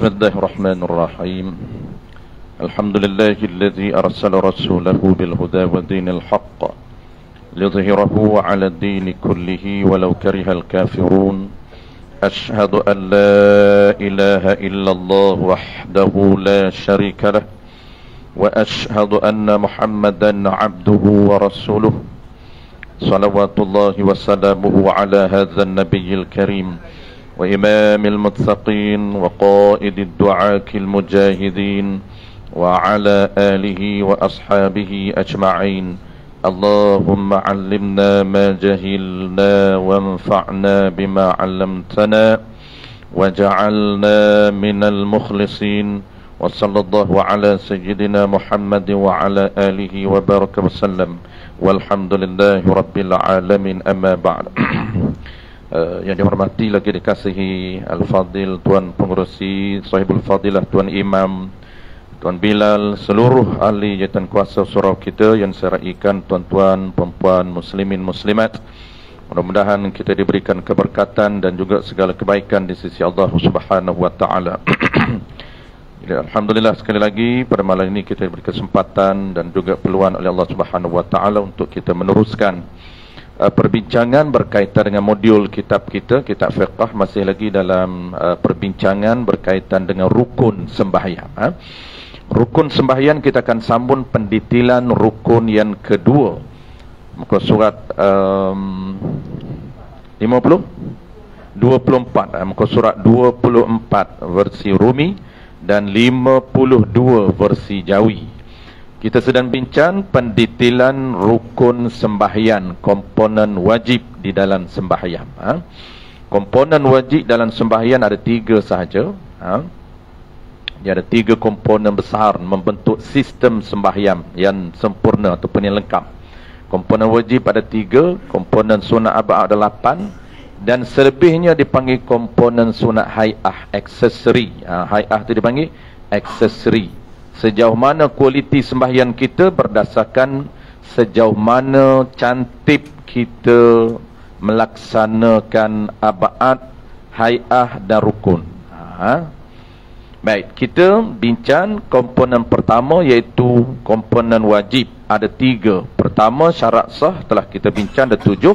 بسم الله الرحمن الرحيم. الحمد لله الذي أرسل رسوله بالهدى ودين الحق ليظهره على الدين كله ولو كره الكافرون. أشهد أن لا إله إلا الله وحده لا شريك له، وأشهد أن محمدا عبده ورسوله، صلوات الله وسلامه على هذا النبي الكريم وإمام المتقين وقائد الدعاة المجاهدين وعلى آله وأصحابه أجمعين. اللهم علمنا ما جهلنا وانفعنا بما علمتنا وجعلنا من المخلصين. وصلى الله على سيدنا محمد وعلى آله وبارك وسلم والحمد لله رب العالمين. أما بعد. Yang dihormati lagi dikasihi Al-Fadil Tuan Pengerusi, Sahibul Fadilah Tuan Imam, Tuan Bilal, seluruh ahli jawatan kuasa surau kita yang saya raikan, tuan-tuan, perempuan, muslimin, muslimat. Mudah-mudahan kita diberikan keberkatan dan juga segala kebaikan di sisi Allah Subhanahu wa taala. Alhamdulillah, sekali lagi pada malam ini kita diberi kesempatan dan juga peluang oleh Allah Subhanahu wa taala untuk kita meneruskan perbincangan berkaitan dengan modul kitab kita, kitab fiqh, masih lagi dalam perbincangan berkaitan dengan rukun sembahyang. Rukun sembahyang kita akan sambung pendetilan rukun yang kedua. Muka surat 24, muka surat 24 versi Rumi dan 52 versi Jawi. Kita sedang bincang pendetilan rukun sembahyang, komponen wajib di dalam sembahyang. Komponen wajib dalam sembahyang ada 3 sahaja. Dia ada 3 komponen besar membentuk sistem sembahyang yang sempurna ataupun yang lengkap. Komponen wajib ada 3, komponen sunat abad ada 8, dan selebihnya dipanggil komponen sunat hai'ah, aksesori. Hai'ah itu dipanggil aksesori. Sejauh mana kualiti sembahyang kita berdasarkan sejauh mana cantik kita melaksanakan abad, hai'ah dan rukun. Baik, kita bincang komponen pertama iaitu komponen wajib. Ada 3. Pertama, syarat sah, telah kita bincang, ada 7.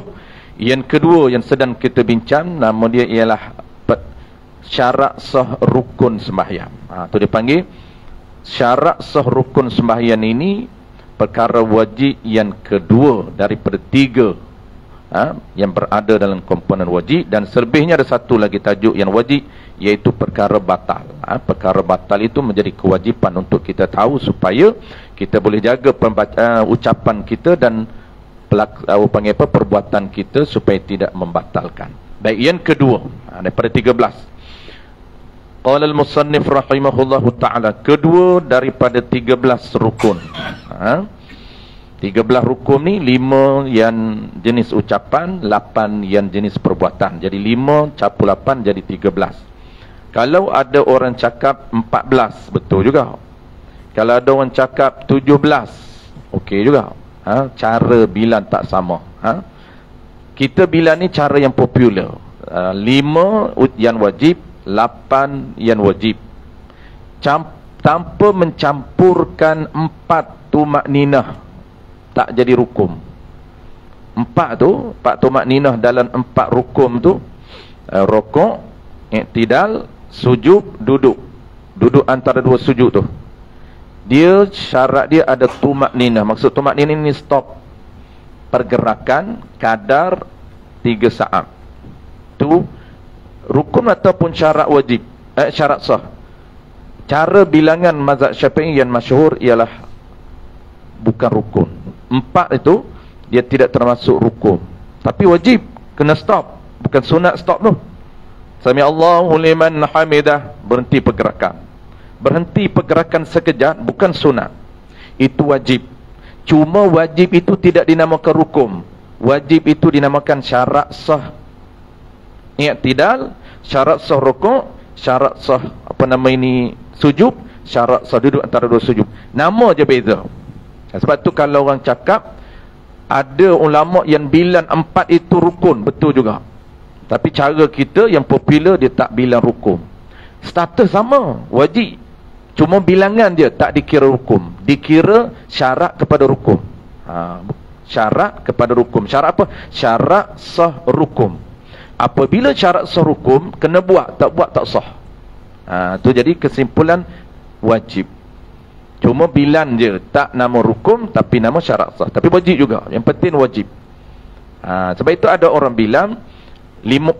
Yang kedua yang sedang kita bincang, nama dia ialah syarat sah rukun sembahyang. Itu dipanggil syarat sah rukun sembahyang. Ini perkara wajib yang kedua daripada 3 yang berada dalam komponen wajib, dan selebihnya ada 1 lagi tajuk yang wajib, iaitu perkara batal. Perkara batal itu menjadi kewajipan untuk kita tahu supaya kita boleh jaga ucapan kita dan perbuatan kita supaya tidak membatalkan. Baik, yang kedua daripada 13. Qala al-musannif rahimahullahu ta'ala, kedua daripada 13 rukun. 13 rukun ni, 5 yang jenis ucapan, 8 yang jenis perbuatan. Jadi 5 campur 8 jadi 13. Kalau ada orang cakap 14, betul juga. Kalau ada orang cakap 17, okey juga. Cara bilang tak sama. Kita bilang ni cara yang popular. 5 yang wajib, 8 yang wajib, tanpa mencampurkan 4 tumakninah, tak jadi rukun. 4 tumakninah dalam 4 rukun tu, rokok, iktidal, sujud, duduk antara 2 sujud tu, dia syarat dia ada tumakninah. Maksud tumakninah ni stop pergerakan kadar 3 saat. Tu rukun ataupun syarat wajib, syarat sah. Cara bilangan mazhab Syafi'i yang masyhur ialah bukan rukun. 4 itu dia tidak termasuk rukun, tapi wajib, kena stop, bukan sunat stop tu. Sami Allahu liman hamidah, berhenti pergerakan. Berhenti pergerakan sekejap bukan sunat, itu wajib. Cuma wajib itu tidak dinamakan rukun. Wajib itu dinamakan syarat sah i'tidal, syarat sah rukuk, syarat sah sujud, syarat sah duduk antara 2 sujud. Nama je beza. Sebab tu kalau orang cakap, ada ulama yang bilang 4 itu rukun, betul juga. Tapi cara kita yang popular, dia tak bilang rukun. Status sama, wajib. Cuma bilangan dia tak dikira rukun, dikira syarat kepada rukun. Syarat kepada rukun. Syarat apa? Syarat sah rukun. Apabila syarat sah rukun, kena buat, tak buat tak sah. Tu jadi kesimpulan wajib. Cuma bilan je, tak nama rukun tapi nama syarat sah. Tapi wajib juga, yang penting wajib. Sebab itu ada orang bilang 14,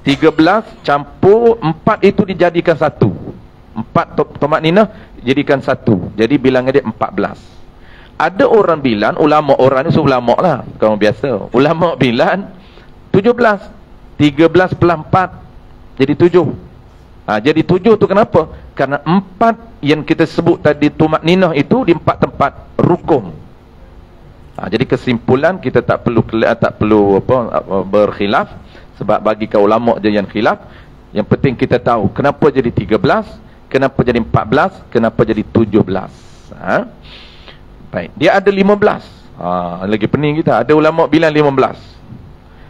13 campur 4 itu dijadikan satu. 4 tumakninah jadikan satu. Jadi bilangan dia 14. Ada orang bilang, orang ni ulama lah, kaum biasa. Ulama bilang 17. 13 plus 4 jadi 7. Jadi 7 tu kenapa? Karena 4 yang kita sebut tadi tumakninah itu di 4 tempat rukun. Jadi kesimpulan kita tak perlu berkhilaf, sebab bagi kaum ulama je yang khilaf. Yang penting kita tahu kenapa jadi 13, kenapa jadi 14, kenapa jadi 17. Baik, dia ada 15. Lagi pening kita. Ada ulama bilang 15.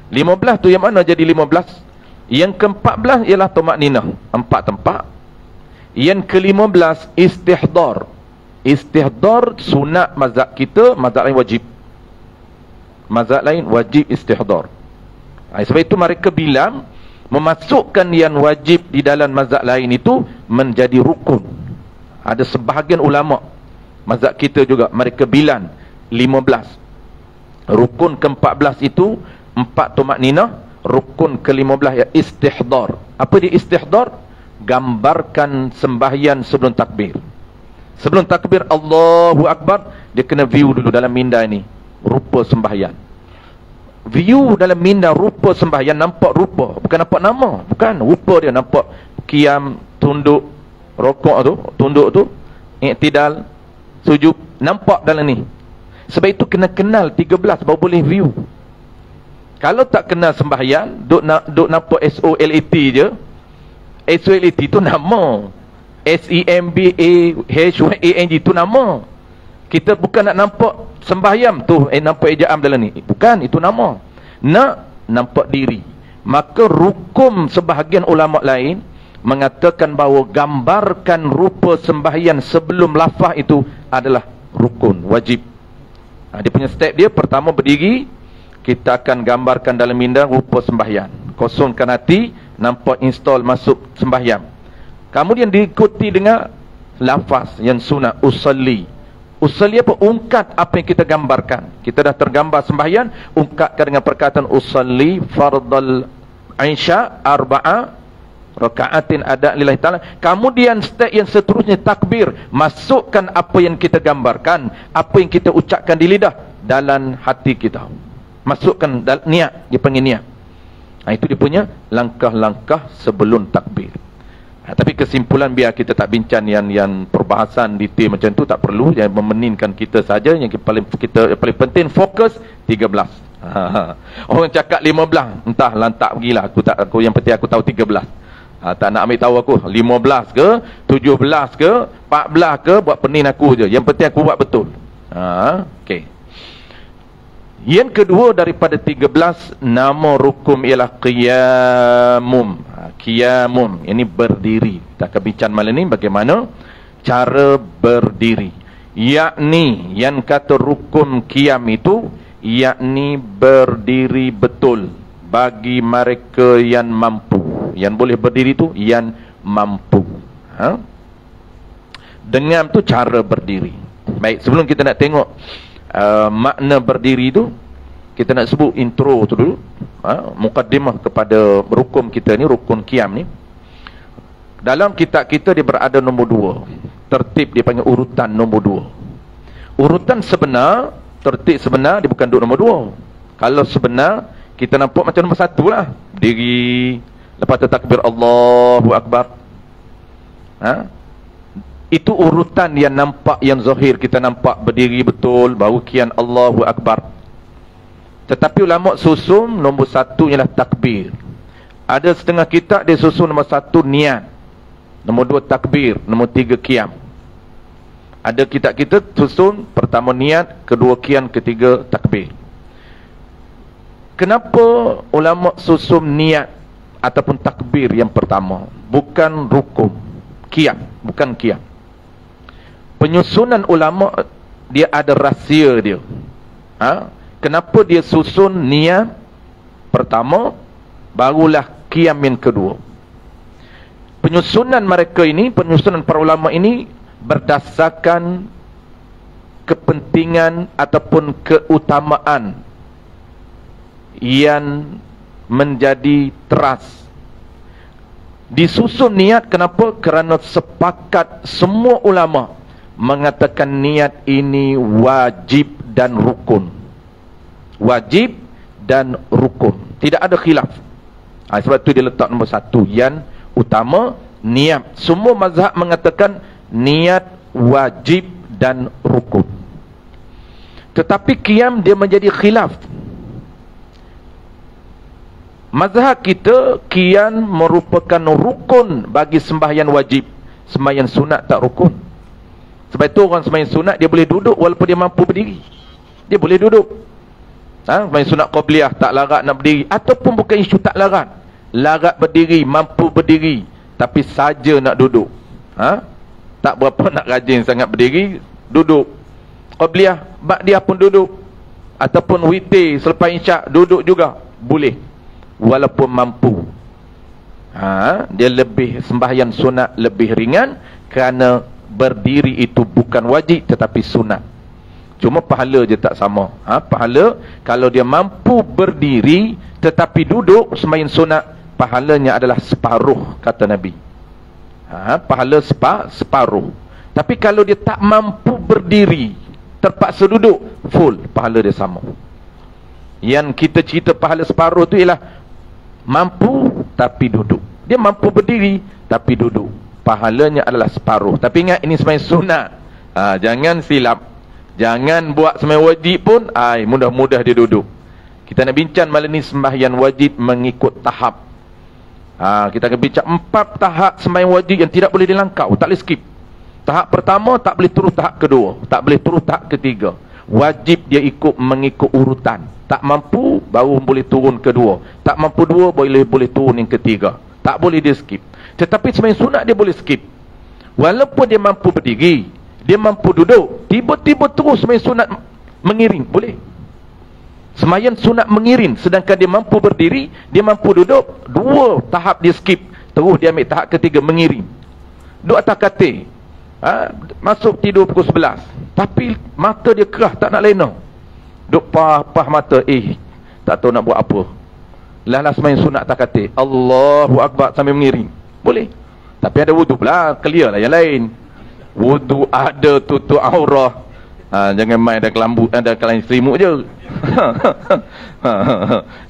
15 tu yang mana jadi 15? Yang ke-14 ialah tumakninah, 4 tempat. Yang ke-15 istihdar. Istihdar sunat mazhab kita, mazhab lain wajib. Mazhab lain wajib istihdar. Sebab itu mereka bilang memasukkan yang wajib di dalam mazhab lain itu menjadi rukun. Ada sebahagian ulama mazhab kita juga mereka bilang 15. Rukun ke-14 itu 4 tumakninah, rukun ke-15 ya istihdar. Apa dia istihdar? Gambarkan sembahyang sebelum takbir. Sebelum takbir Allahu Akbar, dia kena view dulu dalam minda ni rupa sembahyang. View dalam minda rupa sembahyang, nampak rupa, bukan nampak nama, bukan rupa dia, nampak qiyam, tunduk, rokok tu, tunduk tu, i'tidal, sujud, nampak dalam ni. Sebab itu kena kenal 13 baru boleh view. Kalau tak kenal sembahyang, duk nampak SOLAT je. SOLAT tu nama. SEMBAHYANG tu nama. Kita bukan nak nampak sembahyang tu, nampak ejaan dalam ni. Bukan, itu nama. Nak nampak diri. Maka rukun sebahagian ulama lain mengatakan bahawa gambarkan rupa sembahyang sebelum lafaz itu adalah rukun, wajib. Dia punya step dia, pertama berdiri, kita akan gambarkan dalam minda rupa sembahyang. Kosongkan hati, nampak install masuk sembahyang. Kemudian diikuti dengan lafaz yang sunat, usalli. Usalli apa? Ungkat apa yang kita gambarkan. Kita dah tergambar sembahyang, ungkatkan dengan perkataan usalli fardal isya arba'a raka'atin ada lillahi ta'ala. Kemudian step yang seterusnya takbir, masukkan apa yang kita gambarkan, apa yang kita ucapkan di lidah dalam hati kita. Masukkan niat, dia panggil niat. Itu dia punya langkah-langkah sebelum takbir. Tapi kesimpulan biar kita tak bincang yang perbahasan detail macam tu, tak perlu. Yang memeninkan kita saja, yang paling penting fokus 13. Orang cakap 15, entah lantak pergilah, aku yang penting aku tahu 13. Tak nak ambil tahu aku 15 ke 17 ke 14 ke, buat pening aku je. Yang penting aku buat betul. Okey. Yang kedua daripada 13 nama rukun ialah qiyamum. Qiyamum, ini berdiri. Kita akan bincang malam ni bagaimana cara berdiri. Yakni yang kata rukun qiyam itu, yakni berdiri betul bagi mereka yang mampu. Yang boleh berdiri tu yang mampu. Dengan tu cara berdiri. Baik, sebelum kita nak tengok makna berdiri tu, kita nak sebut intro tu dulu, mukaddimah kepada rukun kita ni, rukun qiyam ni. Dalam kitab kita dia berada nombor 2. Tertib dia panggil urutan nombor 2. Urutan sebenar, tertib sebenar dia bukan duduk nombor 2. Kalau sebenar kita nampak macam nombor 1 lah. Diri, lepas tu takbir Allahu Akbar. Itu urutan yang nampak, yang zahir kita nampak berdiri betul, baru kian Allahu Akbar. Tetapi ulama susun nombor 1 ialah takbir. Ada setengah kitab dia susun nombor 1 niat, nombor 2 takbir, nombor 3 qiyam. Ada kitab kita susun pertama niat, kedua qiyam, ketiga takbir. Kenapa ulama susun niat? ataupun takbir yang pertama, bukan rukun. Qiyam, bukan qiyam. Penyusunan ulama dia ada rahsia dia. Kenapa dia susun niat pertama, barulah qiyam yang kedua. Penyusunan mereka ini, penyusunan para ulama ini berdasarkan kepentingan ataupun keutamaan yang menjadi teras. Disusun niat kenapa? Kerana sepakat semua ulama mengatakan niat ini wajib dan rukun. Wajib dan rukun, tidak ada khilaf. Sebab tu dia letak nombor 1 yang utama, niat. Semua mazhab mengatakan niat wajib dan rukun. Tetapi qiyam dia menjadi khilaf. Mazhab kita, qiyam merupakan rukun bagi sembahyang wajib. Sembahyang sunat tak rukun. Sebab itu orang sembahyang sunat dia boleh duduk walaupun dia mampu berdiri. Dia boleh duduk. Sembahyang sunat qabliyah tak larat nak berdiri, ataupun bukan isu tak larat, larat berdiri, mampu berdiri, tapi saja nak duduk. Tak berapa nak rajin sangat berdiri, duduk. Qabliyah, ba'diyah pun duduk, ataupun witir selepas isyak duduk juga boleh, walaupun mampu. Dia lebih, sembahyang sunat lebih ringan kerana berdiri itu bukan wajib tetapi sunat. Cuma pahala je tak sama. Pahala kalau dia mampu berdiri tetapi duduk sembahyang sunat, pahalanya adalah separuh, kata Nabi. Pahala separuh. Tapi kalau dia tak mampu berdiri, terpaksa duduk, full, pahala dia sama. Yang kita cerita pahala separuh tu ialah mampu tapi duduk. Dia mampu berdiri tapi duduk, pahalanya adalah separuh. Tapi ingat, ini sembahyang sunat. Jangan silap. Jangan buat sembahyang wajib pun mudah-mudah dia duduk. Kita nak bincang malam ni sembahyang wajib mengikut tahap. Kita akan bincang 4 tahap sembahyang wajib yang tidak boleh dilangkau, tak boleh skip. Tahap pertama tak boleh turun tahap kedua, tak boleh turun tahap ketiga. Wajib dia mengikut urutan. Tak mampu baru boleh turun kedua, tak mampu dua boleh turun yang ketiga. Tak boleh dia skip. Tetapi sembahyang sunat dia boleh skip. Walaupun dia mampu berdiri, dia mampu duduk, tiba-tiba terus sembahyang sunat mengiring, boleh. Sembahyang sunat mengiring, sedangkan dia mampu berdiri, dia mampu duduk, 2 tahap dia skip, terus dia ambil tahap ketiga mengiring. Duduk atas katil, masuk tidur pukul 11, tapi mata dia kerah tak nak lena, duduk pah mata, tak tahu nak buat apa. Lah sembahyang sunat atas katil, Allahu Akbar sambil mengiring, boleh. Tapi ada wudu pula, clear lah yang lain. Wudu ada, tutup aurah. Jangan main ada kelambu, ada kelain selimut je.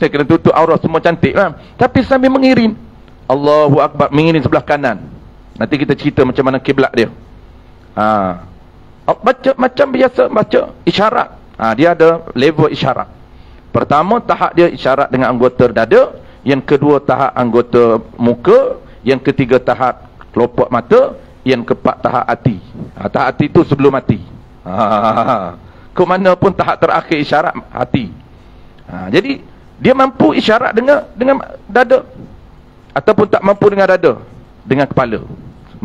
Saya kena tutup aurah semua cantik lah. Tapi sambil mengiring, Allahu Akbar, mengiring sebelah kanan. Nanti kita cerita macam mana kiblat dia. Baca macam biasa baca isyarat. Dia ada level isyarat. Pertama tahap dia isyarat dengan anggota dada, yang kedua tahap anggota muka, yang ketiga tahap kelopak mata, yang keempat tahap hati. Tahap hati itu sebelum mati. Ke mana pun tahap terakhir isyarat hati. Jadi dia mampu isyarat dengan dada, ataupun tak mampu dengan dada, dengan kepala.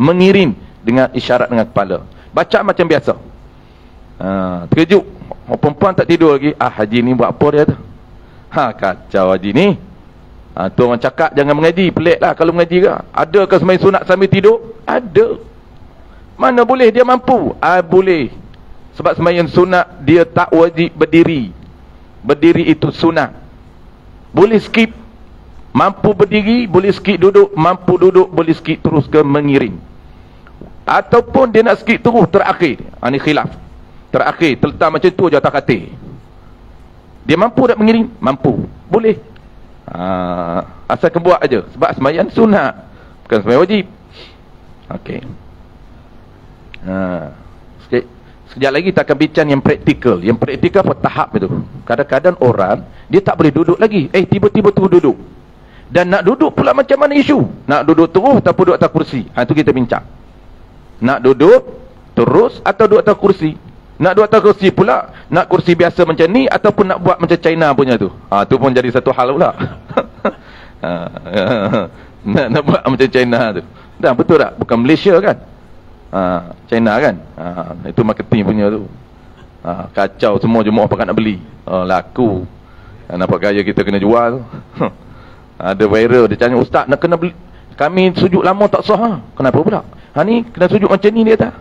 Mengiring dengan isyarat dengan kepala. Baca macam biasa. Terkejut, perempuan tak tidur lagi. Haji ni buat apa dia tu? Kacau haji ni. Tu orang cakap jangan mengaji, pelik lah kalau mengaji ke. Ada ke sembahyang sunat sambil tidur? Ada. Mana boleh dia mampu? Boleh. Sebab sembahyang sunat dia tak wajib berdiri. Berdiri itu sunat. Boleh skip. Mampu berdiri boleh skip duduk, mampu duduk boleh skip terus ke mengiring. Ataupun dia nak skip terus terakhir. Ini khilaf. Terakhir terletak macam tu je atas katil. Dia mampu tak mengiring? Mampu. Boleh. Asalkan buat aja. Sebab sembahyang sunat, bukan sembahyang wajib. Okey. Sekejap lagi kita akan bincang yang praktikal. Yang praktikal apa? Tahap itu. Kadang-kadang orang dia tak boleh duduk lagi, tiba-tiba terus duduk. Dan nak duduk pula macam mana isu? Nak duduk terus ataupun duduk atas kursi? Itu kita bincang. Nak duduk terus atau duduk atas kursi? Nak duduk atas kursi pula, nak kursi biasa macam ni ataupun nak buat macam China punya tu. Tu pun jadi satu hal pula. Nak buat macam China tu. Dah betul tak? Bukan Malaysia kan? China kan? Itu marketing punya tu. Kacau semua jemaah pakat nak beli. Laku. Nampak gaya kita kena jual tu. Ada viral dia tanya, ustaz nak kena beli, kami sujud lama tak sah. Kenapa pula? Ni kena sujud macam ni dia tak?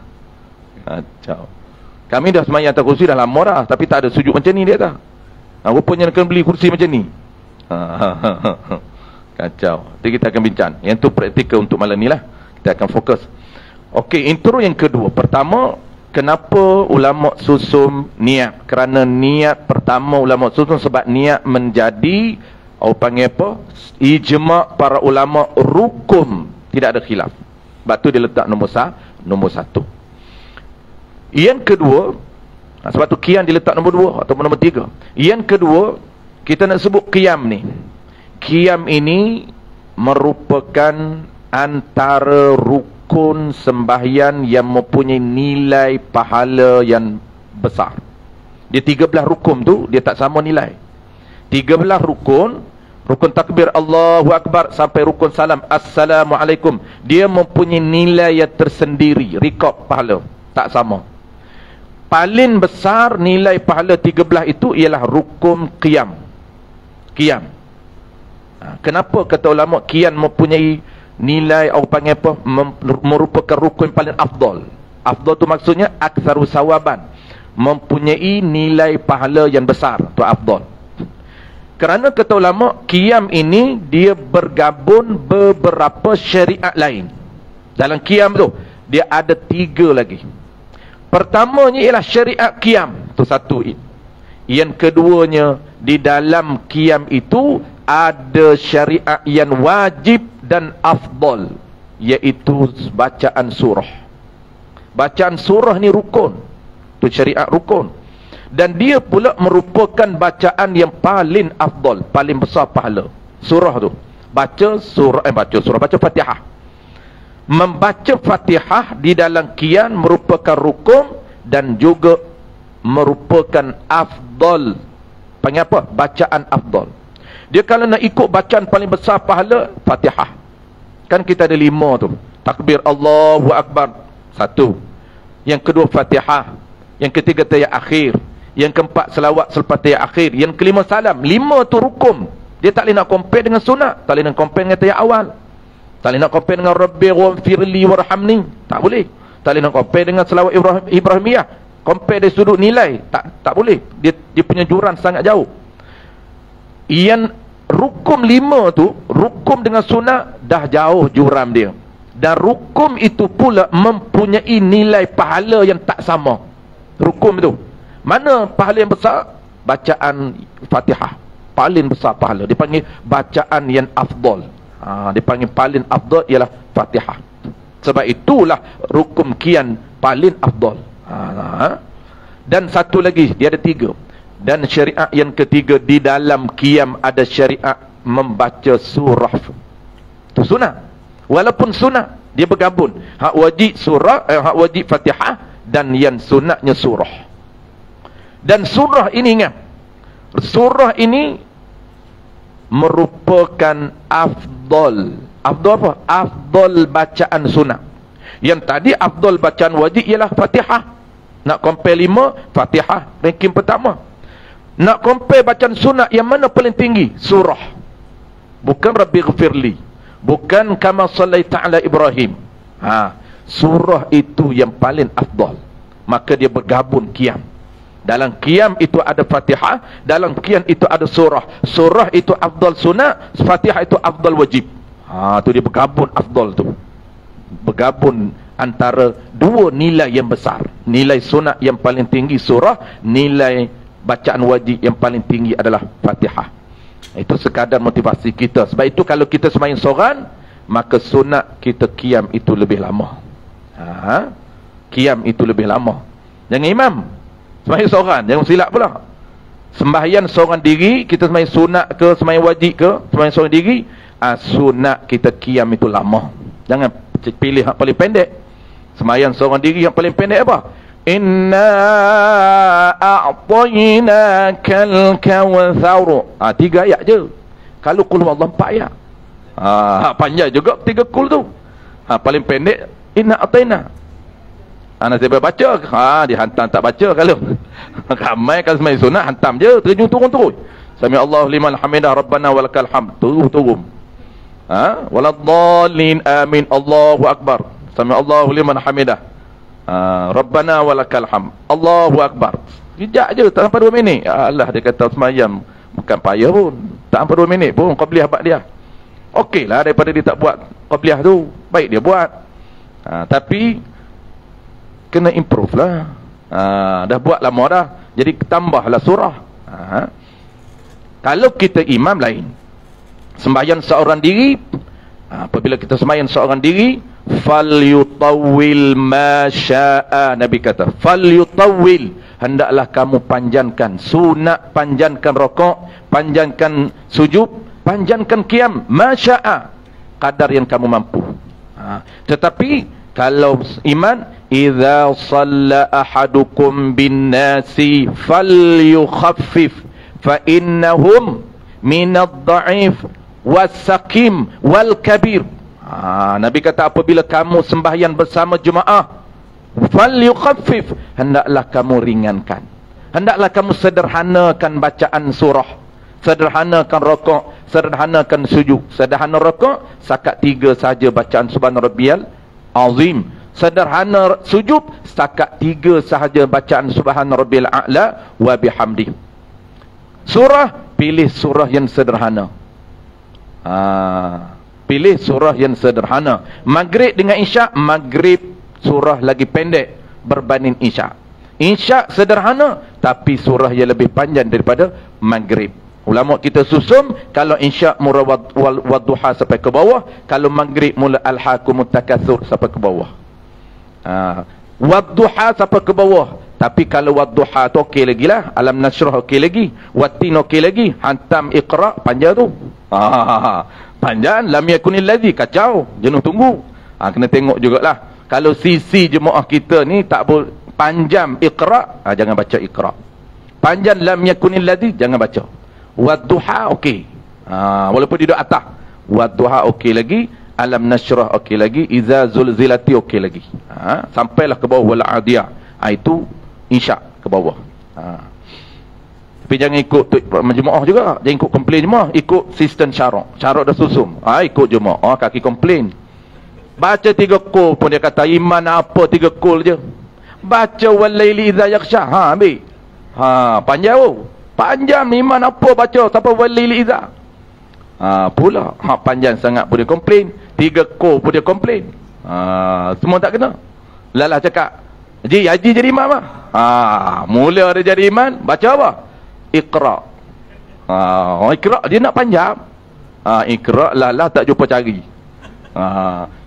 Kacau. Kami dah semayang atas kursi dah lama dah, tapi tak ada sujud macam ni dia tak? Rupanya nak kena beli kursi macam ni. Kacau. Nanti kita akan bincang. Yang tu praktikal untuk malam ni lah. Kita akan fokus. Okey, intro yang kedua. Pertama, kenapa ulama susun niat? Kerana niat pertama ulama susun sebab niat menjadi, orang panggil apa? Ijma' para ulama rukun. Tidak ada khilaf. Sebab tu dia letak nombor satu. Yang kedua, sebab tu qiyam diletak nombor 2 ataupun nombor 3. Yang kedua, kita nak sebut qiyam ni. Qiyam ini merupakan antara rukun sembahyang yang mempunyai nilai pahala yang besar. Dia 13 rukun tu, dia tak sama nilai. 13 rukun, rukun takbir Allahu Akbar sampai rukun salam Assalamualaikum, dia mempunyai nilai yang tersendiri, rekod pahala tak sama. Paling besar nilai pahala 13 itu ialah rukun qiyam. Kenapa kata ulama qiyam mempunyai nilai, orang panggil apa, merupakan rukun paling afdal. Afdal tu maksudnya aktsaru sawaban, mempunyai nilai pahala yang besar, tu afdal. Kerana kata ulama qiyam ini dia bergabung beberapa syariat lain. Dalam qiyam tu dia ada 3 lagi. Pertamanya ialah syariat qiyam, tu satu. Yang keduanya, di dalam qiyam itu ada syariat yang wajib dan afdal, iaitu bacaan surah. Bacaan surah ni rukun, tu syariat rukun. Dan dia pula merupakan bacaan yang paling afdal, paling besar pahala. Surah tu, baca Fatihah. Membaca Fatihah di dalam qiyam merupakan rukun dan juga merupakan afdal. Panggil apa? Bacaan afdal. Dia kalau nak ikut bacaan paling besar pahala, Fatihah. Kan kita ada 5 tu. Takbir Allahu Akbar, 1. Yang kedua Fatihah. Yang ketiga tahiyat akhir. Yang keempat selawat selepas tahiyat akhir. Yang kelima salam. 5 tu rukun. Dia tak boleh nak compare dengan sunat, tak boleh nak compare dengan tahiyat awal, tak boleh nak compare dengan Rabbi ghafirli warhamni, tak boleh. Tak boleh nak compare dengan selawat Ibrahimiyah, compare dari sudut nilai, tak boleh. Dia punya jurang sangat jauh. Yang rukun 5 tu, rukun dengan sunat dah jauh jurang dia. Dan rukun itu pula mempunyai nilai pahala yang tak sama. Rukun itu, mana pahala yang besar? Bacaan Fatihah paling besar pahala, dipanggil bacaan yang afdal. Dipanggil paling afdal ialah Fatihah. Sebab itulah rukun qiyam paling afdal. Dan satu lagi, dia ada 3. Dan syariat yang ketiga, di dalam qiyam ada syariat membaca surah. Itu sunat. Walaupun sunat, dia bergabung. Hak wajib surah, hak wajib Fatihah, dan yang sunatnya surah. Dan surah ini, ingat, surah ini merupakan afdal. Afdal apa? Afdal bacaan sunat. Yang tadi afdal bacaan wajib ialah Fatihah. Nak compare 5, Fatihah ranking pertama. Nak compare bacaan sunat, yang mana paling tinggi? Surah. Bukan Rabbi ghafirli, bukan kama sallaita ala Ibrahim. Surah itu yang paling afdal. Maka dia bergabung qiyam. Dalam qiyam itu ada Fatihah, dalam qiyam itu ada surah. Surah itu afdal sunat, Fatihah itu afdal wajib. Tu dia bergabung afdal tu. Bergabung antara 2 nilai yang besar. Nilai sunat yang paling tinggi surah, nilai bacaan wajib yang paling tinggi adalah Fatihah. Itu sekadar motivasi kita. Sebab itu kalau kita sembahyang seorang, maka sunat kita qiyam itu lebih lama. Qiyam itu lebih lama. Jangan imam sembahyang seorang, jangan silap pula. Sembahyang seorang diri, kita sembahyang sunat ke, sembahyang wajib ke, sembahyang seorang diri, sunat kita qiyam itu lama. Jangan pilih yang paling pendek. Sembahyang seorang diri yang paling pendek apa? Inna a'tainakal kawthar. 3 ayat je. Kalau qul huwallahu 4 ayat. Panjang juga 3 kul tu. Paling pendek inna ataina. Anak saya baca, dihantam tak baca kalau. Ramai kan semai sunat hantam je, terjun turun terus. Sami Allahu liman hamidah rabbana walakal hamd. Turun. Waladhdallin amin Allahu akbar. Sami Allahu liman hamidah. Rabbana walakal hamd. Allahu akbar. Sekejap je, tak sampai 2 minit. Allah, dia kata semayam bukan payah pun. Tak sampai 2 minit pun qabliyah ba'diyah. Okeylah daripada dia tak buat qabliyah tu, baik dia buat. Tapi kena improve lah. Dah buat lama dah, jadi tambahlah surah. Kalau kita imam lain, sembahyang seorang diri, apabila kita sembahyang seorang diri, falyutawwil ma syaa, Nabi kata falyutawwil, hendaklah kamu panjangkan sunat, panjangkan rakaat, panjangkan sujud, panjangkan qiyam, ma syaa, kadar yang kamu mampu. Tetapi kalau iman, idza shalla ahadukum bin nasi falyukhaffif fa innahum minad dha'if was-saqim wal kabir. Nabi kata apabila kamu sembahyang bersama jemaah, falyukhaffif, hendaklah kamu ringankan, hendaklah kamu sederhanakan bacaan surah, sederhanakan rakaat, sederhanakan sujud. Sederhana rakaat setakat 3 saja bacaan subhana rabbiyal azim. Sederhana sujud setakat 3 sahaja bacaan subhana rabbiyal a'la wa bihamdi. Surah, pilih surah yang sederhana. Pilih surah yang sederhana. Maghrib dengan isyak, maghrib surah lagi pendek berbanding isyak. Isyak sederhana tapi surah yang lebih panjang daripada maghrib. Ulama kita susun, kalau isyak mula wadduha sampai ke bawah, kalau maghrib mula alhaakumut takatsur sampai ke bawah. Wadduha sampai ke bawah. Tapi kalau wadduha tu okey lagi lah, alam nashrah okey lagi, wattin okey lagi, hantam iqra panjang tu. Panjang, lam yakunil ladzi, kacau, jenuh tunggu. Kena tengok jugalah. Kalau sisi jemaah kita ni tak boleh panjang iqra, jangan baca iqra. Panjang lam yakunil ladzi, jangan baca. Wadduha okey. Walaupun di atas. Wadduha okey lagi, alam nashrah okey lagi, iza zulzilati okey lagi. Sampailah ke bawah wal adiyah. Itu isyak ke bawah. Tapi jangan ikut jemaah juga, jangan ikut komplain jemaah, ikut sistem syarak. Syarak dah susun, ikut jemaah, kaki komplain. Baca 3 kul pun dia kata iman apa 3 kul je. Baca walaili idza yakhsha, ambil. Panjang tu. Panjang iman apa baca sampai walaili idza. Pula panjang sangat pun dia komplain. 3 kul pun dia komplain. Semua tak kena. Lalah cakap, Haji jadi imam lah. Mula dia jadi imam, baca apa? Iqra. Iqra dia nak panjang. Iqra lah tak jumpa cari.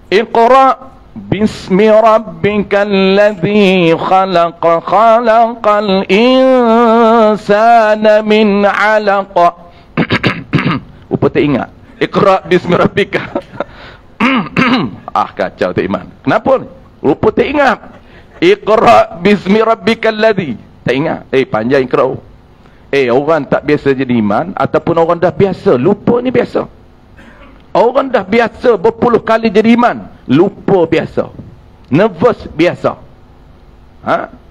Iqra bismi rabbikal ladzi khalaq, khalaqal insana min 'alaq. Apa tak ingat? Iqra bismi rabbika. Kacau tak iman. Kenapa ni? Rupa tak ingat. Iqra bismi rabbikal ladzi. Tak ingat. Panjang iqra. Orang tak biasa jadi iman, ataupun orang dah biasa lupa ni biasa. Orang dah biasa berpuluh kali jadi iman, lupa biasa. Nervous biasa.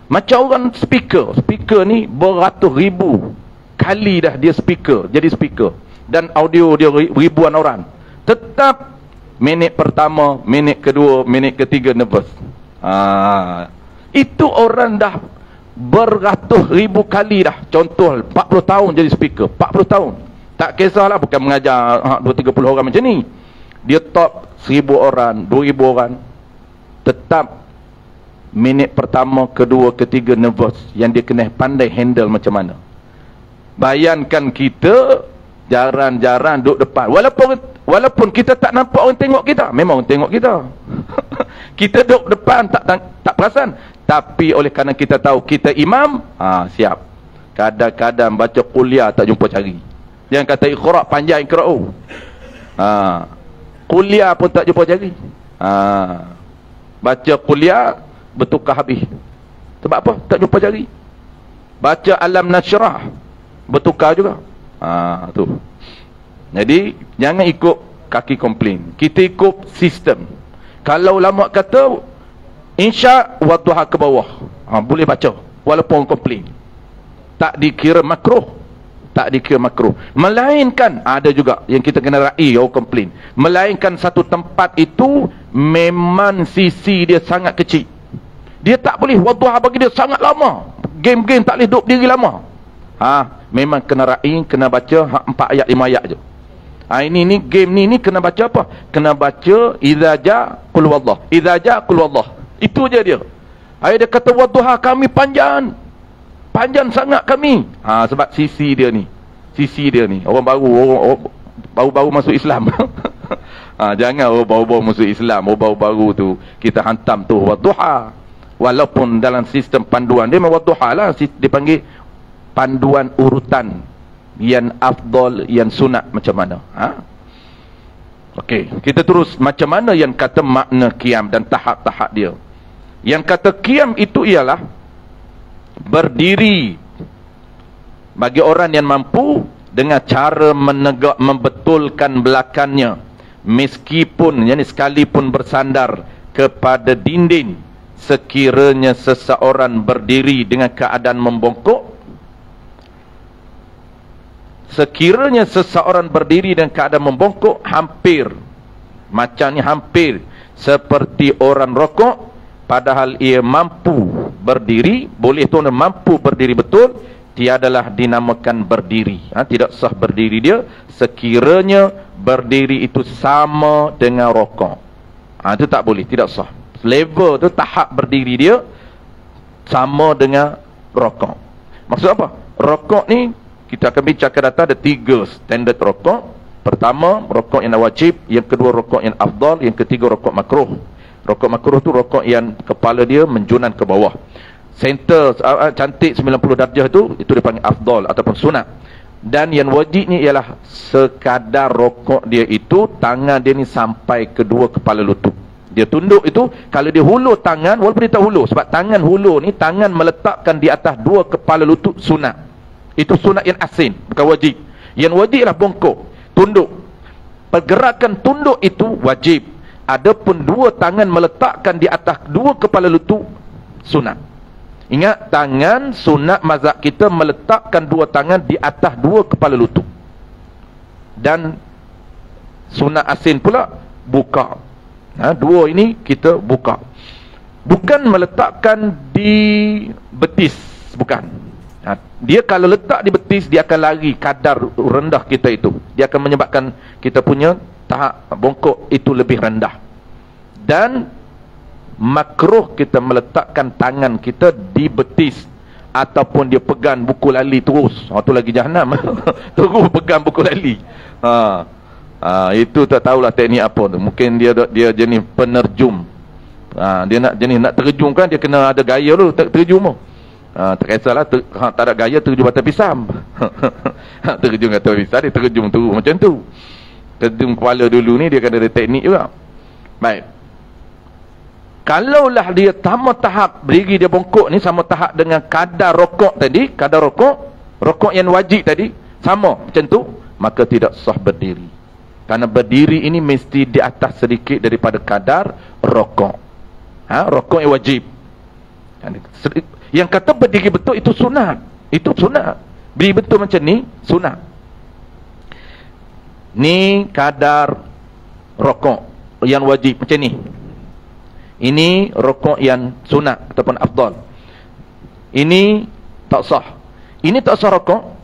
Macam orang speaker. Speaker ni beratus ribu kali dah dia speaker, jadi speaker. Dan audio dia ribuan orang. Tetap minit pertama, minit kedua, minit ketiga nervous. Itu orang dah beratus ribu kali dah. Contoh 40 tahun jadi speaker, 40 tahun. Tak kisahlah, bukan mengajar 2-30 orang macam ni. Dia top 1000 orang, 2000 orang. Tetap minit pertama, kedua, ketiga nervous. Yang dia kena pandai handle macam mana. Bayangkan kita jarang-jarang duduk depan. Walaupun kita tak nampak orang tengok kita, memang orang tengok kita. Kita duduk depan tak perasan. Tapi oleh kerana kita tahu kita imam, siap. Kadang-kadang baca kuliah tak jumpa cari. Yang kata iqra panjang iqra. Kuliah pun tak jumpa cari. Baca kuliah bertukar habis. Sebab apa? Tak jumpa cari. Baca alam nasyrah bertukar juga. Tu. Jadi jangan ikut kaki komplain. Kita ikut sistem. Kalau ulama kata insya wadduha ke bawah, boleh baca walaupun komplain. Tak dikira makruh. Tak dikira makruh. Melainkan ada juga yang kita kena raih orang komplain. Melainkan satu tempat itu memang sisi dia sangat kecil. Dia tak boleh wadduha bagi dia sangat lama. Game-game tak boleh duduk diri lama. Memang kena raih, kena baca 4 ayat 5 ayat je. Ini game ni kena baca apa? Kena baca idza ja qul wallah. Idza ja qul wallah. Itu je dia. Dia kata wadduha kami panjang. Panjang sangat kami. Sebab sisi dia ni. Sisi dia ni. Orang baru masuk Islam. Jangan orang baru masuk Islam. Orang baru tu kita hantam tu wadduha. Walaupun dalam sistem panduan dia memang wadduha lah. Dia panggil panduan urutan. Yang afdal, yang sunat macam mana. Okey, kita terus macam mana yang kata makna qiyam dan tahap-tahap dia. Yang kata qiyam itu ialah berdiri bagi orang yang mampu dengan cara menegak, membetulkan belakangnya meskipun, yakni sekalipun bersandar kepada dinding. Sekiranya seseorang berdiri dengan keadaan membongkok, sekiranya seseorang berdiri dengan keadaan membongkok, hampir macamnya hampir seperti orang rokok, padahal ia mampu berdiri, boleh tuan mampu berdiri betul, tiadalah dinamakan berdiri. Tidak sah berdiri dia sekiranya berdiri itu sama dengan rokok. Itu tak boleh, tidak sah. Level tu, tahap berdiri dia sama dengan rokok. Maksud apa? Rokok ni kita akan bincang akan datang ada 3 standard rokok. Pertama, rokok yang wajib. Yang kedua, rokok yang afdal. Yang ketiga, rokok makruh. Rokok makruh tu rokok yang kepala dia menjunan ke bawah. Center cantik 90 darjah tu, itu dipanggil afdal ataupun sunat. Dan yang wajib ni ialah sekadar rokok dia itu tangan dia ni sampai kedua kepala lutut. Dia tunduk itu, kalau dia hulur tangan, walaupun dia tak hulur, sebab tangan hulur ni, tangan meletakkan di atas 2 kepala lutut sunat. Itu sunat yang asin, bukan wajib. Yang wajib ialah bongkok, tunduk. Pergerakan tunduk itu wajib. Adapun 2 tangan meletakkan di atas 2 kepala lutut sunat. Ingat, tangan sunat mazhab kita meletakkan 2 tangan di atas 2 kepala lutut. Dan sunat asin pula buka. 2 ini kita buka. Bukan meletakkan di betis, bukan. Dia kalau letak di betis, dia akan lari kadar rendah kita itu. Dia akan menyebabkan kita punya tahap bongkok itu lebih rendah. Dan makruh kita meletakkan tangan kita di betis ataupun dia pegang buku lali terus. Itu lagi jahanam. Terus pegang buku lali. Itu tak tahulah teknik apa tu. Mungkin dia jenis penerjum. Dia nak jenis nak terjum kan, dia kena ada gaya dulu terjum tu. Tak kisahlah tak ada gaya terjum atas pisam. Terjum atas pisam, dia terjum tu macam tu. Terjum kepala dulu ni dia kena ada teknik juga. Baik. Kalaulah dia sama tahap berdiri dia bongkok ni sama tahap dengan kadar rokok tadi, kadar rokok yang wajib tadi sama macam tu, maka tidak sah berdiri. Kerana berdiri ini mesti di atas sedikit daripada kadar rokok. Rokok yang wajib. Yang kata berdiri betul itu sunat. Itu sunat. Berdiri betul macam ni sunat. Ni kadar rokok yang wajib macam ni. Ini rokok yang sunat ataupun afdal. Ini tak sah. Ini tak sah rokok.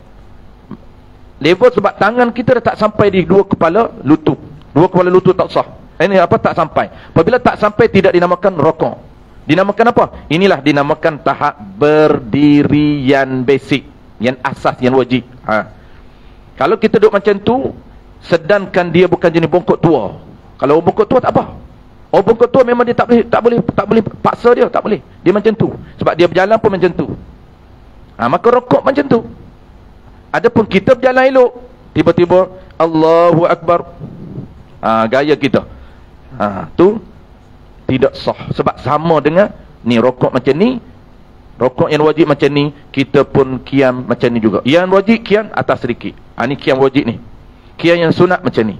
Level sebab tangan kita dah tak sampai di 2 kepala lutut. 2 kepala lutut tak sah. Ini apa? Tak sampai. Apabila tak sampai tidak dinamakan rokok. Dinamakan apa? Inilah dinamakan tahap berdiri yang basic, yang asas, yang wajib. Kalau kita duduk macam tu, sedangkan dia bukan jenis bongkok tua. Kalau bongkok tua tak apa. Bongkok tua memang dia tak boleh paksa dia, tak boleh. Dia macam tu. Sebab dia berjalan pun macam tu. Maka rokok macam tu. Adapun kita berjalan elok, tiba-tiba Allahu Akbar. Gaya kita. Tu tidak sah. Sebab sama dengan ni rokok macam ni, rokok yang wajib macam ni, kita pun qiyam macam ni juga. Yang wajib qiyam atas sedikit. Ni qiyam wajib ni. Qiyam yang sunat macam ni.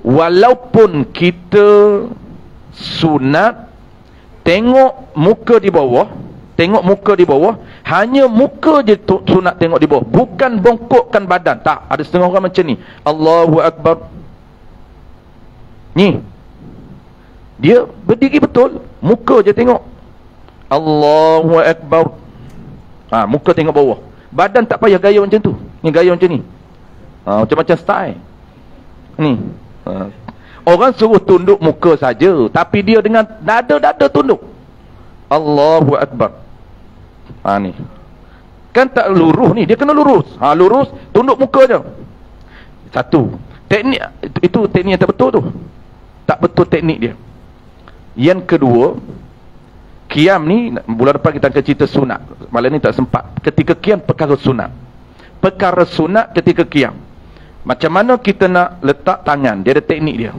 walaupun kita sunat tengok muka di bawah, hanya muka je sunat tengok di bawah, bukan bongkokkan badan. Tak, ada setengah orang macam ni, Allahu Akbar, ni dia berdiri betul, muka je tengok, Allahu Akbar, muka tengok bawah, badan tak payah gaya macam tu. Ni gaya macam ni, macam-macam style ni. Orang suruh tunduk muka saja, tapi dia dengan dada-dada tunduk, Allahu Akbar. Ni kan tak lurus ni, dia kena lurus. Lurus, tunduk muka je. Satu teknik itu teknik yang tak betul tu, tak betul teknik dia. Yang kedua, qiyam ni bulan depan kita akan cerita sunat, malam ni tak sempat. Ketika qiyam perkara sunat ketika qiyam, macam mana kita nak letak tangan, dia ada teknik dia.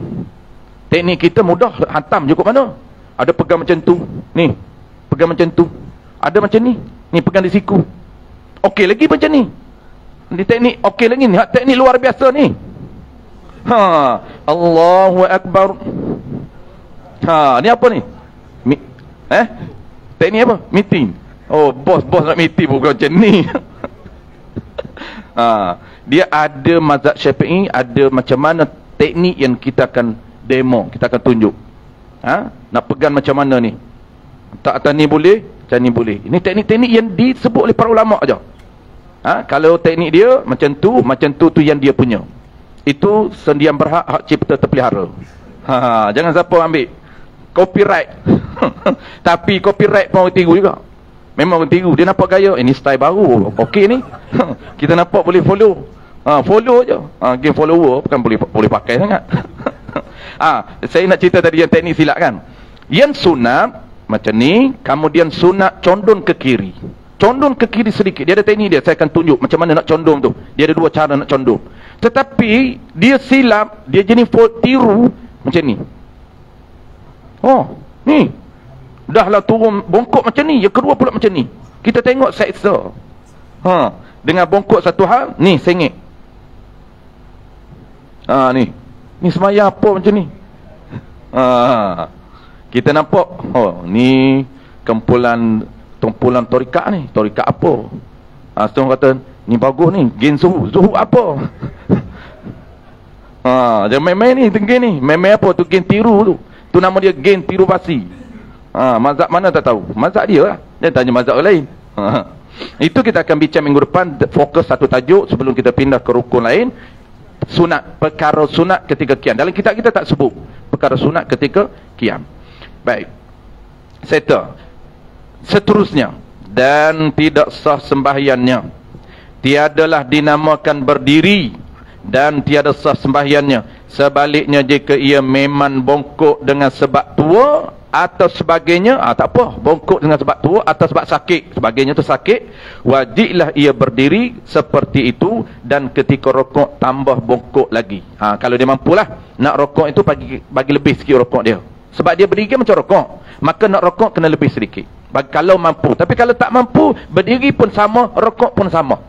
Teknik kita mudah, hantam je kat mana. Ada pegang macam tu, ni pegang macam tu, ada macam ni pegang di siku, okey lagi macam ni. Ni teknik okey lagi ni, teknik luar biasa ni. Allahu Akbar. Ni apa ni? Teknik apa? Meeting. Bos nak meeting bukan macam ni. Dia ada mazhab Syafi'i, ada macam mana teknik yang kita akan demo, kita akan tunjuk. Nak pegang macam mana ni, tak atas ni boleh, macam ni boleh. Ini teknik-teknik yang disebut oleh para ulama' aja. Kalau teknik dia macam tu yang dia punya. Itu sendian berhak, hak cipta terpelihara. Jangan siapa ambil copyright. Tapi copyright pun orang tiru juga. Memang orang tiru, dia nampak gaya, ini style baru, okey ni. Kita nampak boleh follow. Follow je. Game follower bukan boleh pakai sangat. Saya nak cerita tadi yang teknik silat kan. Yang sunat macam ni, kemudian sunat condong ke kiri. Condong ke kiri sedikit, dia ada teknik dia, saya akan tunjuk macam mana nak condong tu. Dia ada dua cara nak condong. Tetapi dia silap, dia jenis tiru macam ni. Ni dah lah turun bongkok macam ni, yang kedua pula macam ni. Kita tengok seksa. Dengan bongkok satu hal, ni sengit. Ni semaya apa macam ni. Kita nampak, ni tumpulan tarikat ni. Tarikat apa? Setengah kata, ni bagus ni, gain zuhud apa? Jangan main-main ni, tinggi ni. Main-main apa tu, gain tiru tu. Tu nama dia gain tiru basi. Mazhab mana tak tahu, mazhab dia lah, jangan tanya mazhab lain. Itu kita akan bincang minggu depan, fokus satu tajuk sebelum kita pindah ke rukun lain. Sunat, perkara sunat ketika qiyam. Dalam kitab kita tak sebut perkara sunat ketika qiyam. Baik, settle. Seterusnya, dan tidak sah sembahyangnya, tiadalah dinamakan berdiri, dan tiada sah sembahyangnya. Sebaliknya, jika ia memang bongkok dengan sebab tua atau sebagainya, tak apa, bongkok dengan sebab tua atau sebab sakit, sebagainya tu sakit, wajiblah ia berdiri seperti itu, dan ketika rokok tambah bongkok lagi. Kalau dia mampulah nak rokok itu, bagi lebih sikit rokok dia, sebab dia berdiri macam rokok, maka nak rokok kena lebih sedikit kalau mampu. Tapi kalau tak mampu, berdiri pun sama, rokok pun sama,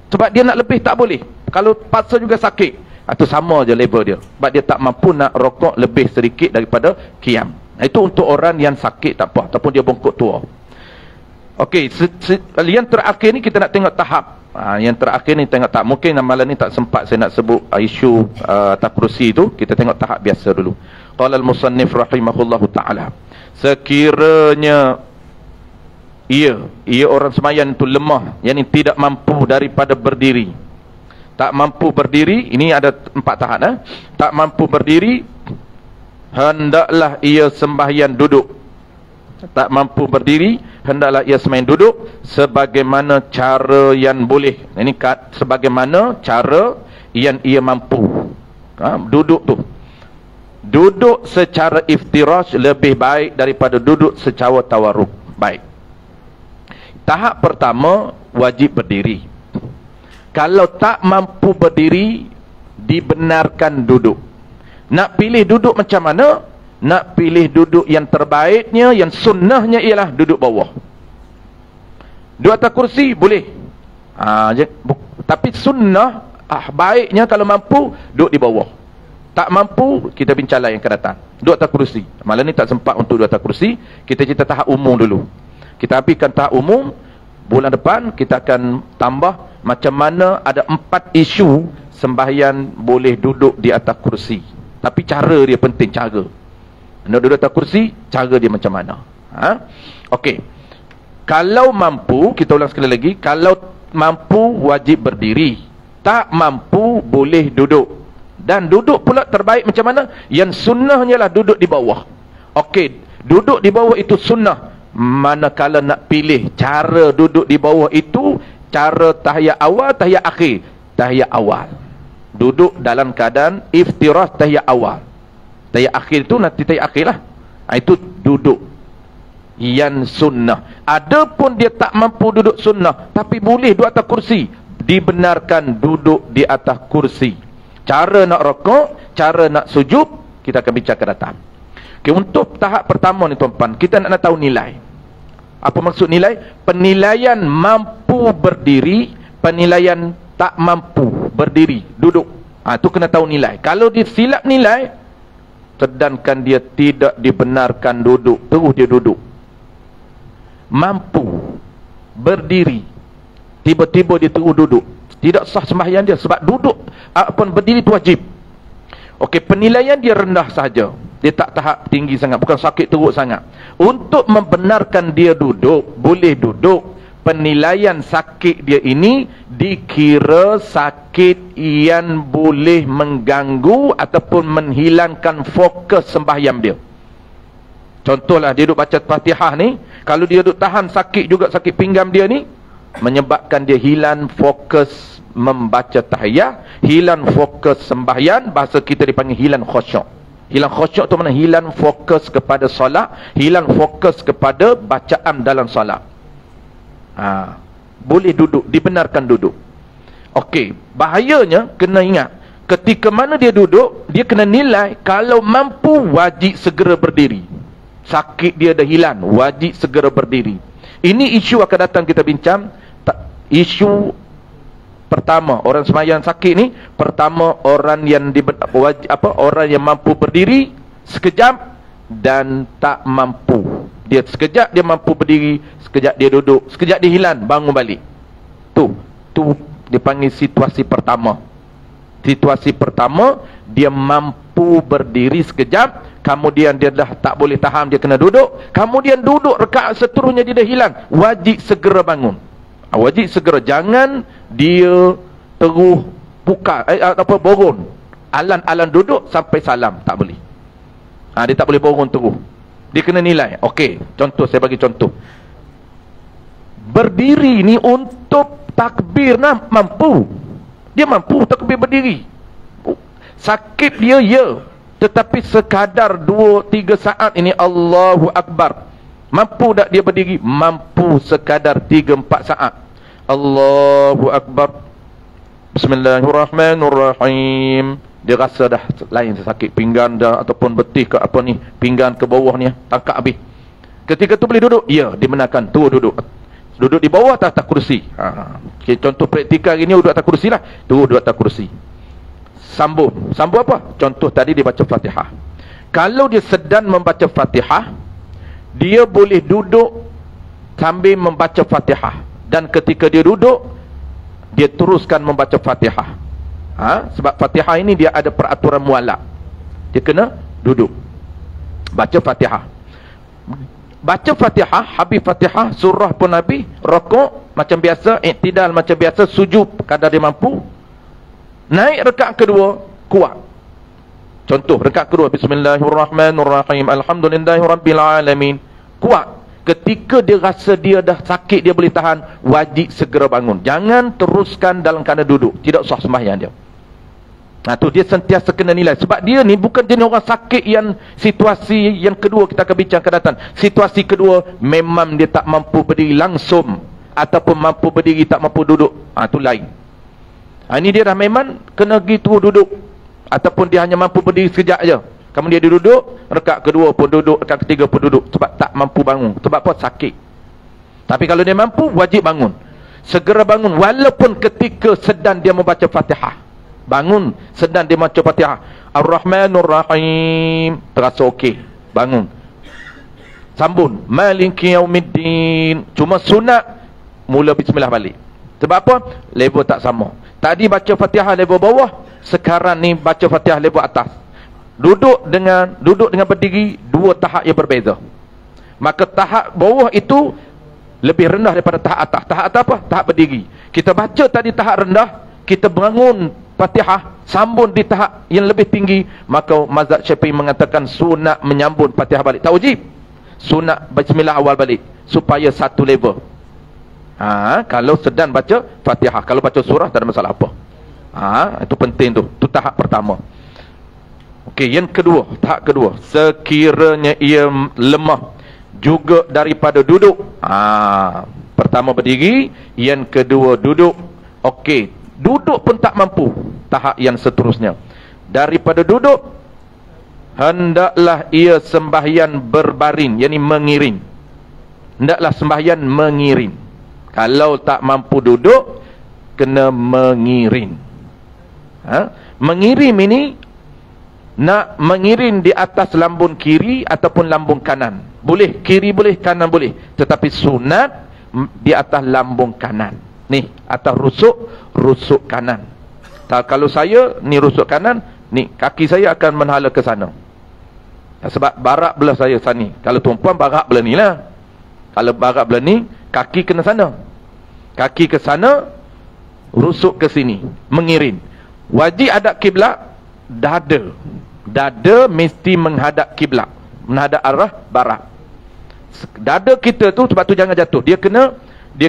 sebab dia nak lebih tak boleh. Kalau paksa juga sakit, itu sama je level dia, sebab dia tak mampu nak rokok lebih sedikit daripada qiyam. Itu untuk orang yang sakit tak apa, ataupun dia bongkok tua. Okey, yang terakhir ni kita nak tengok tahap. Yang terakhir ni tengok tahap. Mungkin malam ni tak sempat saya nak sebut isu atas kerusi tu. Kita tengok tahap biasa dulu. Qala al-musannif rahimahullahu ta'ala, sekiranya ia orang sembahyang itu lemah, yakni tidak mampu daripada berdiri. Tak mampu berdiri, ini ada 4 tahap. Tak mampu berdiri, hendaklah ia sembahyang duduk. Tak mampu berdiri, hendaklah ia sembahyang duduk sebagaimana cara yang boleh. Ini sebagaimana cara yang ia mampu. Duduk tu, duduk secara iftirash lebih baik daripada duduk secara tawarruk. Baik, tahap pertama wajib berdiri. Kalau tak mampu berdiri, dibenarkan duduk. Nak pilih duduk macam mana? Nak pilih duduk yang terbaiknya, yang sunnahnya ialah duduk bawah. Duduk atas kursi boleh, tapi sunnah baiknya kalau mampu duduk di bawah. Tak mampu, kita bincang lah yang akan datang. Duduk atas kerusi. Malam ni tak sempat untuk duduk atas kerusi. Kita cerita tahap umum dulu. Kita habiskan tahap umum. Bulan depan kita akan tambah macam mana ada 4 isu sembahyang boleh duduk di atas kursi. Tapi cara dia penting, cara. Nak duduk atas kursi, cara dia macam mana. Okey. Kalau mampu, kita ulang sekali lagi, kalau mampu wajib berdiri. Tak mampu boleh duduk. Dan duduk pula terbaik macam mana? Yang sunnahnya lah duduk di bawah. Okey, duduk di bawah itu sunnah. Manakala nak pilih cara duduk di bawah itu, cara tahiyat awal, tahiyat akhir. Tahiyat awal. Duduk dalam keadaan iftirash tahiyat awal. Tahiyat akhir itu nanti tahiyat akhir lah. Itu duduk yang sunnah. Adapun dia tak mampu duduk sunnah, tapi boleh duduk atas kursi, dibenarkan duduk di atas kursi. Cara nak rokok, cara nak sujud, kita akan bincangkan datang. Okay, untuk tahap pertama ni tuan-tuan, kita nak tahu nilai. Apa maksud nilai? Penilaian mampu berdiri, penilaian tak mampu berdiri, duduk. Itu kena tahu nilai. Kalau dia silap nilai, sedangkan dia tidak dibenarkan duduk, terus dia duduk. Mampu berdiri, tiba-tiba dia terus duduk, tidak sah sembahyang dia, sebab duduk apapun berdiri itu wajib. Okey, penilaian dia rendah saja, dia tak tahap tinggi sangat, bukan sakit teruk sangat. Untuk membenarkan dia duduk, boleh duduk, penilaian sakit dia ini dikira sakit yang boleh mengganggu ataupun menghilangkan fokus sembahyang dia. Contohlah dia duduk baca Fatihah ni, kalau dia duduk tahan sakit juga, sakit pinggang dia ni, menyebabkan dia hilang fokus membaca tahiyat, hilang fokus sembahyang. Bahasa kita dipanggil hilang khusyuk. Hilang khusyuk tu mana? Hilang fokus kepada solat, hilang fokus kepada bacaan dalam solat. Boleh duduk, dibenarkan duduk. Okey, bahayanya kena ingat, ketika mana dia duduk, dia kena nilai. Kalau mampu, wajib segera berdiri. Sakit dia dah hilang, wajib segera berdiri. Ini isu akan datang kita bincang. Isu pertama, orang sembahyang sakit ni, pertama orang yang orang yang mampu berdiri sekejap dan tak mampu. Dia sekejap dia mampu berdiri, sekejap dia duduk, sekejap dia hilang, bangun balik. Tu dipanggil situasi pertama. Situasi pertama, dia mampu berdiri sekejap, kemudian dia dah tak boleh tahan, dia kena duduk, kemudian duduk rakaat seterusnya dia dah hilang, wajib segera bangun. Wajib segera, jangan dia terus borong, alan-alan duduk sampai salam, tak boleh. Dia tak boleh borong terus, dia kena nilai. Okey, contoh, saya bagi contoh. Berdiri ni untuk takbir mampu. Dia mampu takbir berdiri. Sakit dia ya, tetapi sekadar 2-3 saat ini Allahu Akbar. Mampu tak dia berdiri? Mampu sekadar 3-4 saat. Allahu Akbar, Bismillahirrahmanirrahim. Dia rasa dah lain, sakit pinggang dah, ataupun betih ke apa ni, pinggang ke bawah ni, tangkap habis. Ketika tu boleh duduk? Ya, dibenarkan. Tu duduk. Duduk di bawah atas kursi. Okay, contoh praktikal hari ni duduk atas kursi lah. Tu duduk atas kursi. Sambung apa? Contoh tadi dia baca Fatihah. Kalau dia sedang membaca Fatihah, dia boleh duduk sambil membaca Fatihah. Dan ketika dia duduk, dia teruskan membaca Fatihah. Sebab Fatihah ini dia ada peraturan mualaf. Dia kena duduk baca Fatihah. Baca Fatihah, habis Fatihah, surah pun habis, rokok macam biasa, iktidal macam biasa, sujud kadar dia mampu. Naik rakaat kedua, kuat. Contoh, rakaat kedua, Bismillahirrahmanirrahim, Alhamdulillahirrabbilalamin. Kuat. Ketika dia rasa dia dah sakit, dia boleh tahan, wajib segera bangun. Jangan teruskan dalam keadaan duduk, tidak sah sembahyang dia. Tu dia sentiasa kena nilai. Sebab dia ni bukan jenis orang sakit yang situasi yang kedua kita akan bincangkan datang. Situasi kedua, memang dia tak mampu berdiri langsung, ataupun mampu berdiri tak mampu duduk. Tu lain. Ini dia dah memang kena gitu duduk, ataupun dia hanya mampu berdiri sekejap je, kemudian dia duduk, rakaat kedua pun duduk, rakaat ketiga pun duduk, sebab tak mampu bangun. Sebab apa? Sakit. Tapi kalau dia mampu, wajib bangun. Segera bangun, walaupun ketika sedang dia membaca Fatihah. bangun sedang dia baca Fatihah, Ar-Rahmanur Rahim, terasa okey, bangun, sambung Maliki Yaumiddin. Cuma sunat mula bismillah balik. Sebab apa? Level tak sama. Tadi baca Fatihah level bawah, sekarang ni baca Fatihah level atas. Duduk dengan berdiri, dua tahap yang berbeza. Maka tahap bawah itu lebih rendah daripada tahap atas. Tahap atas apa? Tahap berdiri. Kita baca tadi tahap rendah, kita bangun Fatihah, sambung di tahap yang lebih tinggi, maka mazhab Syafi'i mengatakan sunat menyambung Fatihah balik. Tak wajib. Sunat bismillah awal balik supaya satu level. Kalau sedang baca Fatihah, kalau baca surah tak ada masalah apa. Itu penting tu. Itu tahap pertama. Okey, yang kedua, tahap kedua, sekiranya ia lemah juga daripada duduk. Pertama berdiri, yang kedua duduk. Okey, duduk pun tak mampu. Tahap yang seterusnya, daripada duduk hendaklah ia sembahyang berbaring, yakni mengiring. Hendaklah sembahyang mengiring. Kalau tak mampu duduk, kena mengiring. Mengiring ini nak mengiring di atas lambung kiri ataupun lambung kanan. Boleh kiri boleh, kanan boleh, tetapi sunat di atas lambung kanan. Ni atas rusuk kanan. Kalau saya ni rusuk kanan, ni kaki saya akan menhala ke sana. Sebab barak belah saya sana. Kalau tuan-puan barak belah ni lah. Kalau barak belah ni, kaki kena sana. Kaki ke sana, rusuk ke sini, mengiring. Wajib hadap kiblat, dada. Dada mesti menghadap kiblat, menghadap arah barat. Dada kita tu sebab tu jangan jatuh. Dia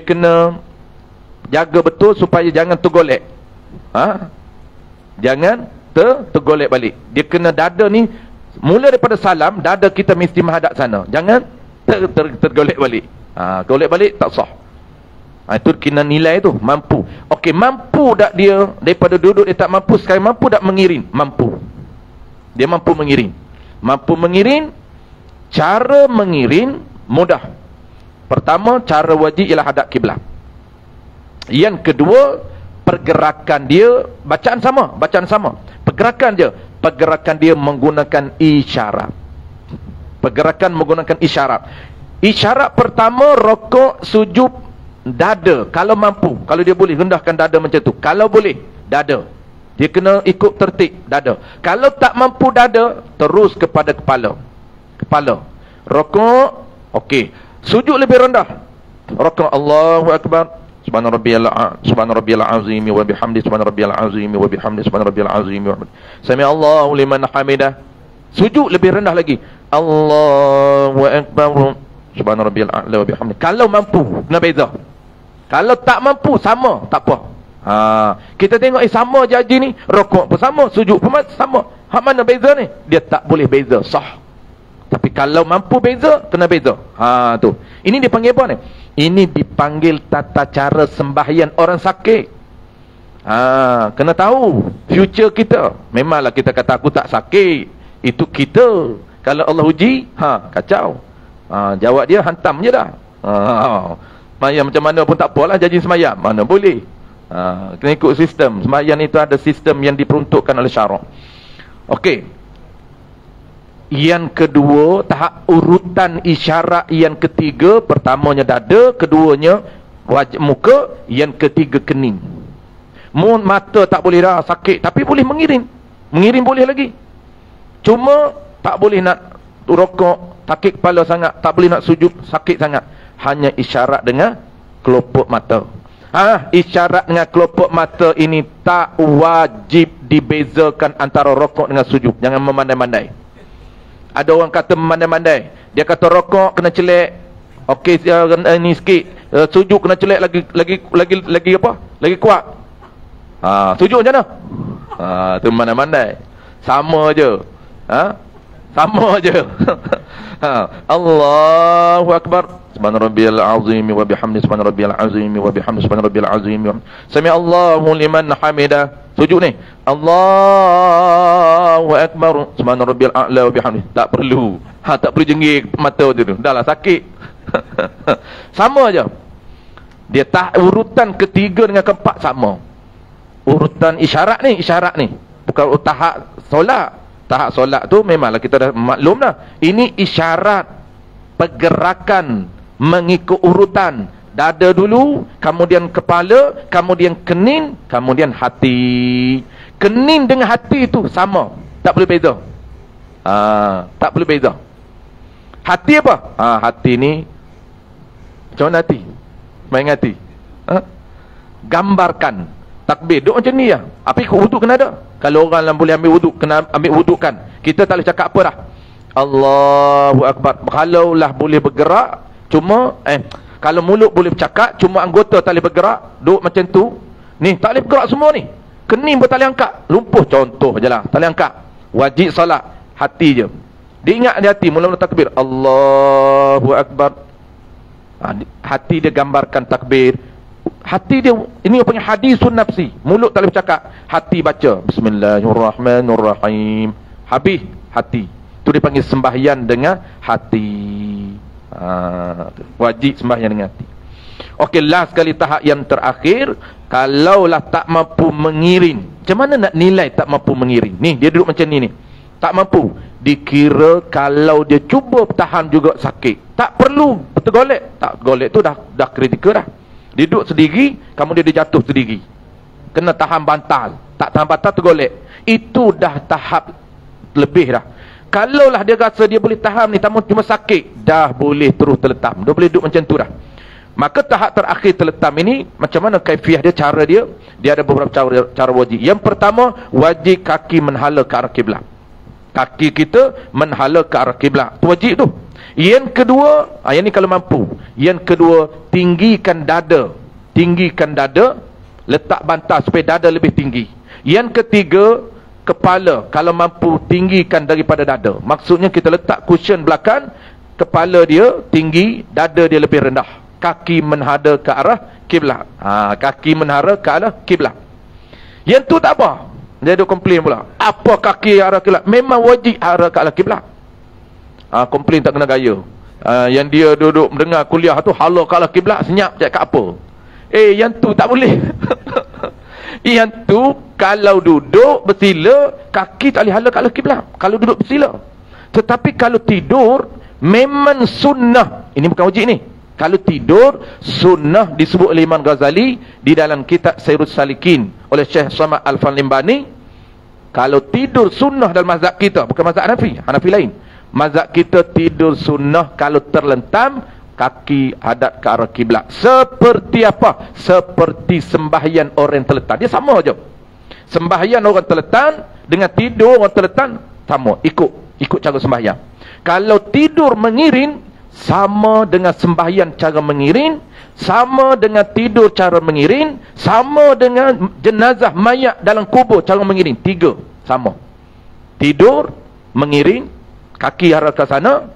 kena jaga betul supaya jangan tergolek. Jangan tergolek balik. Dia kena dada ni mula daripada salam, dada kita mesti menghadap sana. Jangan tergolek balik. Golek balik tak sah. Itu kena nilai tu, mampu. Okey, mampu tak dia daripada duduk dia tak mampu, sekarang mampu tak mengiring? Mampu. Dia mampu mengiring. Mampu mengiring. Cara mengiring mudah. Pertama, cara wajib ialah hadap kiblat. Yang kedua, pergerakan dia bacaan sama. Pergerakan dia menggunakan isyarat. Pergerakan menggunakan isyarat. Isyarat pertama, rokok, sujud, dada. Kalau mampu, kalau dia boleh rendahkan dada macam tu. Kalau boleh, dada. Dia kena ikut tertib, dada. Kalau tak mampu dada, terus kepada kepala. Rokok, okey. Sujud lebih rendah. Rokok, Allahu Akbar. Subhana rabbiyal azim wa bihamdi, subhana rabbiyal azim wa bihamdi, subhana rabbiyal azim wa bihamdi. Sami Allahu liman hamidah. Sujud lebih rendah lagi. Allahu Akbar. Subhana rabbiyal a'la wa bihamdi. Kalau mampu, kena beza. Kalau tak mampu, sama, tak apa. Kita tengok sama je haji ni, rokok pun sama, sujud pun sama. Hak mana beza ni? Dia tak boleh beza, sah. Tapi kalau mampu beza, kena beza. Tu. Ini dipanggil apa ni? Ini dipanggil tata cara sembahyang orang sakit. Kena tahu future kita. Memanglah kita kata aku tak sakit. Itu kita. Kalau Allah uji, kacau. Jawab dia hantam je dah. Semayang macam mana pun tak apalah, janji semayang. Mana boleh. Kena ikut sistem. Semayang itu ada sistem yang diperuntukkan oleh syarak. Okey. Yang kedua, tahap urutan isyarat yang ketiga, pertamanya dada, keduanya wajah muka, yang ketiga kening. Mata tak boleh dah, sakit, tapi boleh mengiring. Mengiring boleh lagi. Cuma tak boleh nak rokok, sakit kepala sangat, tak boleh nak sujud, sakit sangat. Hanya isyarat dengan kelopak mata. Isyarat dengan kelopak mata ini tak wajib dibezakan antara rokok dengan sujud. Jangan memandai-mandai. Ada orang kata memandai-mandai. Dia kata rokok kena celek. Okey, ini sikit. Sujud kena celek lagi apa? Lagi kuat. Sujud macam mana? Tu memandai-mandai. Sama je. Sama je. Allahu Akbar. Subhana rabbiyal azim wa bihamdi, subhana rabbiyal azim wa bihamdi, subhana rabbiyal azim. Sami Allahu liman hamidah. Sujud ni. Allahu Akbar. Subhana rabbiyal a'la wa bihamdi. Tak perlu. Tak perlu jenggik mata tu. Dah lah sakit. Sama aja. Dia tak urutan ketiga dengan keempat sama. urutan isyarat ni. Bukan tahap solat. Tahap solat tu memanglah kita dah maklum dah. Ini isyarat pergerakan mengikut urutan. Dada dulu, kemudian kepala, kemudian kening, kemudian hati. Kening dengan hati tu sama, tak boleh beza. Tak boleh beza. Hati apa? Hati ni macam mana hati? Main hati. Gambarkan takbir. Duk macam ni lah. Apa wuduk kena ada? Kalau orang yang boleh ambil wuduk, kena ambil wuduk kan. Kita tak boleh cakap apa dah. Allahu Akbar. Kalau lah boleh bergerak, cuma kalau mulut boleh bercakap, cuma anggota tak boleh bergerak, duk macam tu. Ni tak boleh bergerak semua ni. Kening pun tak boleh angkat. Lumpuh contoh je lah. Tak boleh angkat. Wajib solat. Hati je. Dia ingat di hati. Mula-mula takbir. Allahu Akbar. Hati dia gambarkan takbir. Hati dia, ini punya hadisun nafsi. Mulut tak boleh bercakap. Hati baca. Bismillahirrahmanirrahim. Habis hati. Itu dipanggil sembahyang dengan hati. Wajib sembahyang dengan hati. Okey, last sekali tahap yang terakhir. Kalaulah tak mampu mengiring, macam mana nak nilai tak mampu mengiring? Ni dia duduk macam ni. Tak mampu. Dikira kalau dia cuba tahan juga sakit. Tak perlu tergolek. Tak golek tu dah kritikal dah. Dia duduk sendiri, kemudian dia jatuh sendiri. Kena tahan bantal. Tak tahan bantal tergolek. Itu dah tahap lebih dah. Kalaulah dia rasa dia boleh tahan ni, cuma sakit, dah boleh terus terletam. Dia boleh duduk macam tu dah. Maka tahap terakhir terletam ini, macam mana kaifiah dia, cara dia? Dia ada beberapa cara wajib. Yang pertama, wajib kaki menhala ke arah kiblat. Kaki kita menhala ke arah kiblat. Itu wajib tu. Yang kedua, yang ni kalau mampu. Yang kedua, tinggikan dada. Tinggikan dada, letak bantal supaya dada lebih tinggi. Yang ketiga, kepala. Kalau mampu, tinggikan daripada dada. Maksudnya kita letak cushion belakang, kepala dia tinggi, dada dia lebih rendah. Kaki menghadap ke arah kiblat. Kaki menghadap ke arah kiblat. Yang tu tak apa. Dia ada komplain pula. Apa kaki arah kiblat? Memang wajib arah ke arah kiblat. Komplain tak kena gaya. Yang dia duduk mendengar kuliah tu hala ke arah kiblat, senyap cakap apa? Yang tu tak boleh. Yang tu kalau duduk bersila, kaki tak boleh hala ke arah kiblat. Kalau duduk bersila. Tetapi kalau tidur, memang sunnah. Ini bukan wajib ni. Kalau tidur, sunnah disebut oleh Imam Ghazali di dalam kitab Sayrus Salikin oleh Syekh Samad Al-Fanlimbani. Kalau tidur sunnah dalam mazhab kita, bukan mazhab Hanafi lain. Mazhab kita tidur sunnah kalau terlentam, kaki hadap ke arah kiblat. Seperti apa? Seperti sembahyang orang terletak. Dia sama je. Sembahyang orang terletak dengan tidur orang terletak sama. Ikut cara sembahyang. Kalau tidur mengiring, sama dengan sembahyang cara mengiring, sama dengan tidur cara mengiring, sama dengan jenazah mayat dalam kubur cara mengiring. Tiga sama. Tidur mengiring, kaki arah ke sana.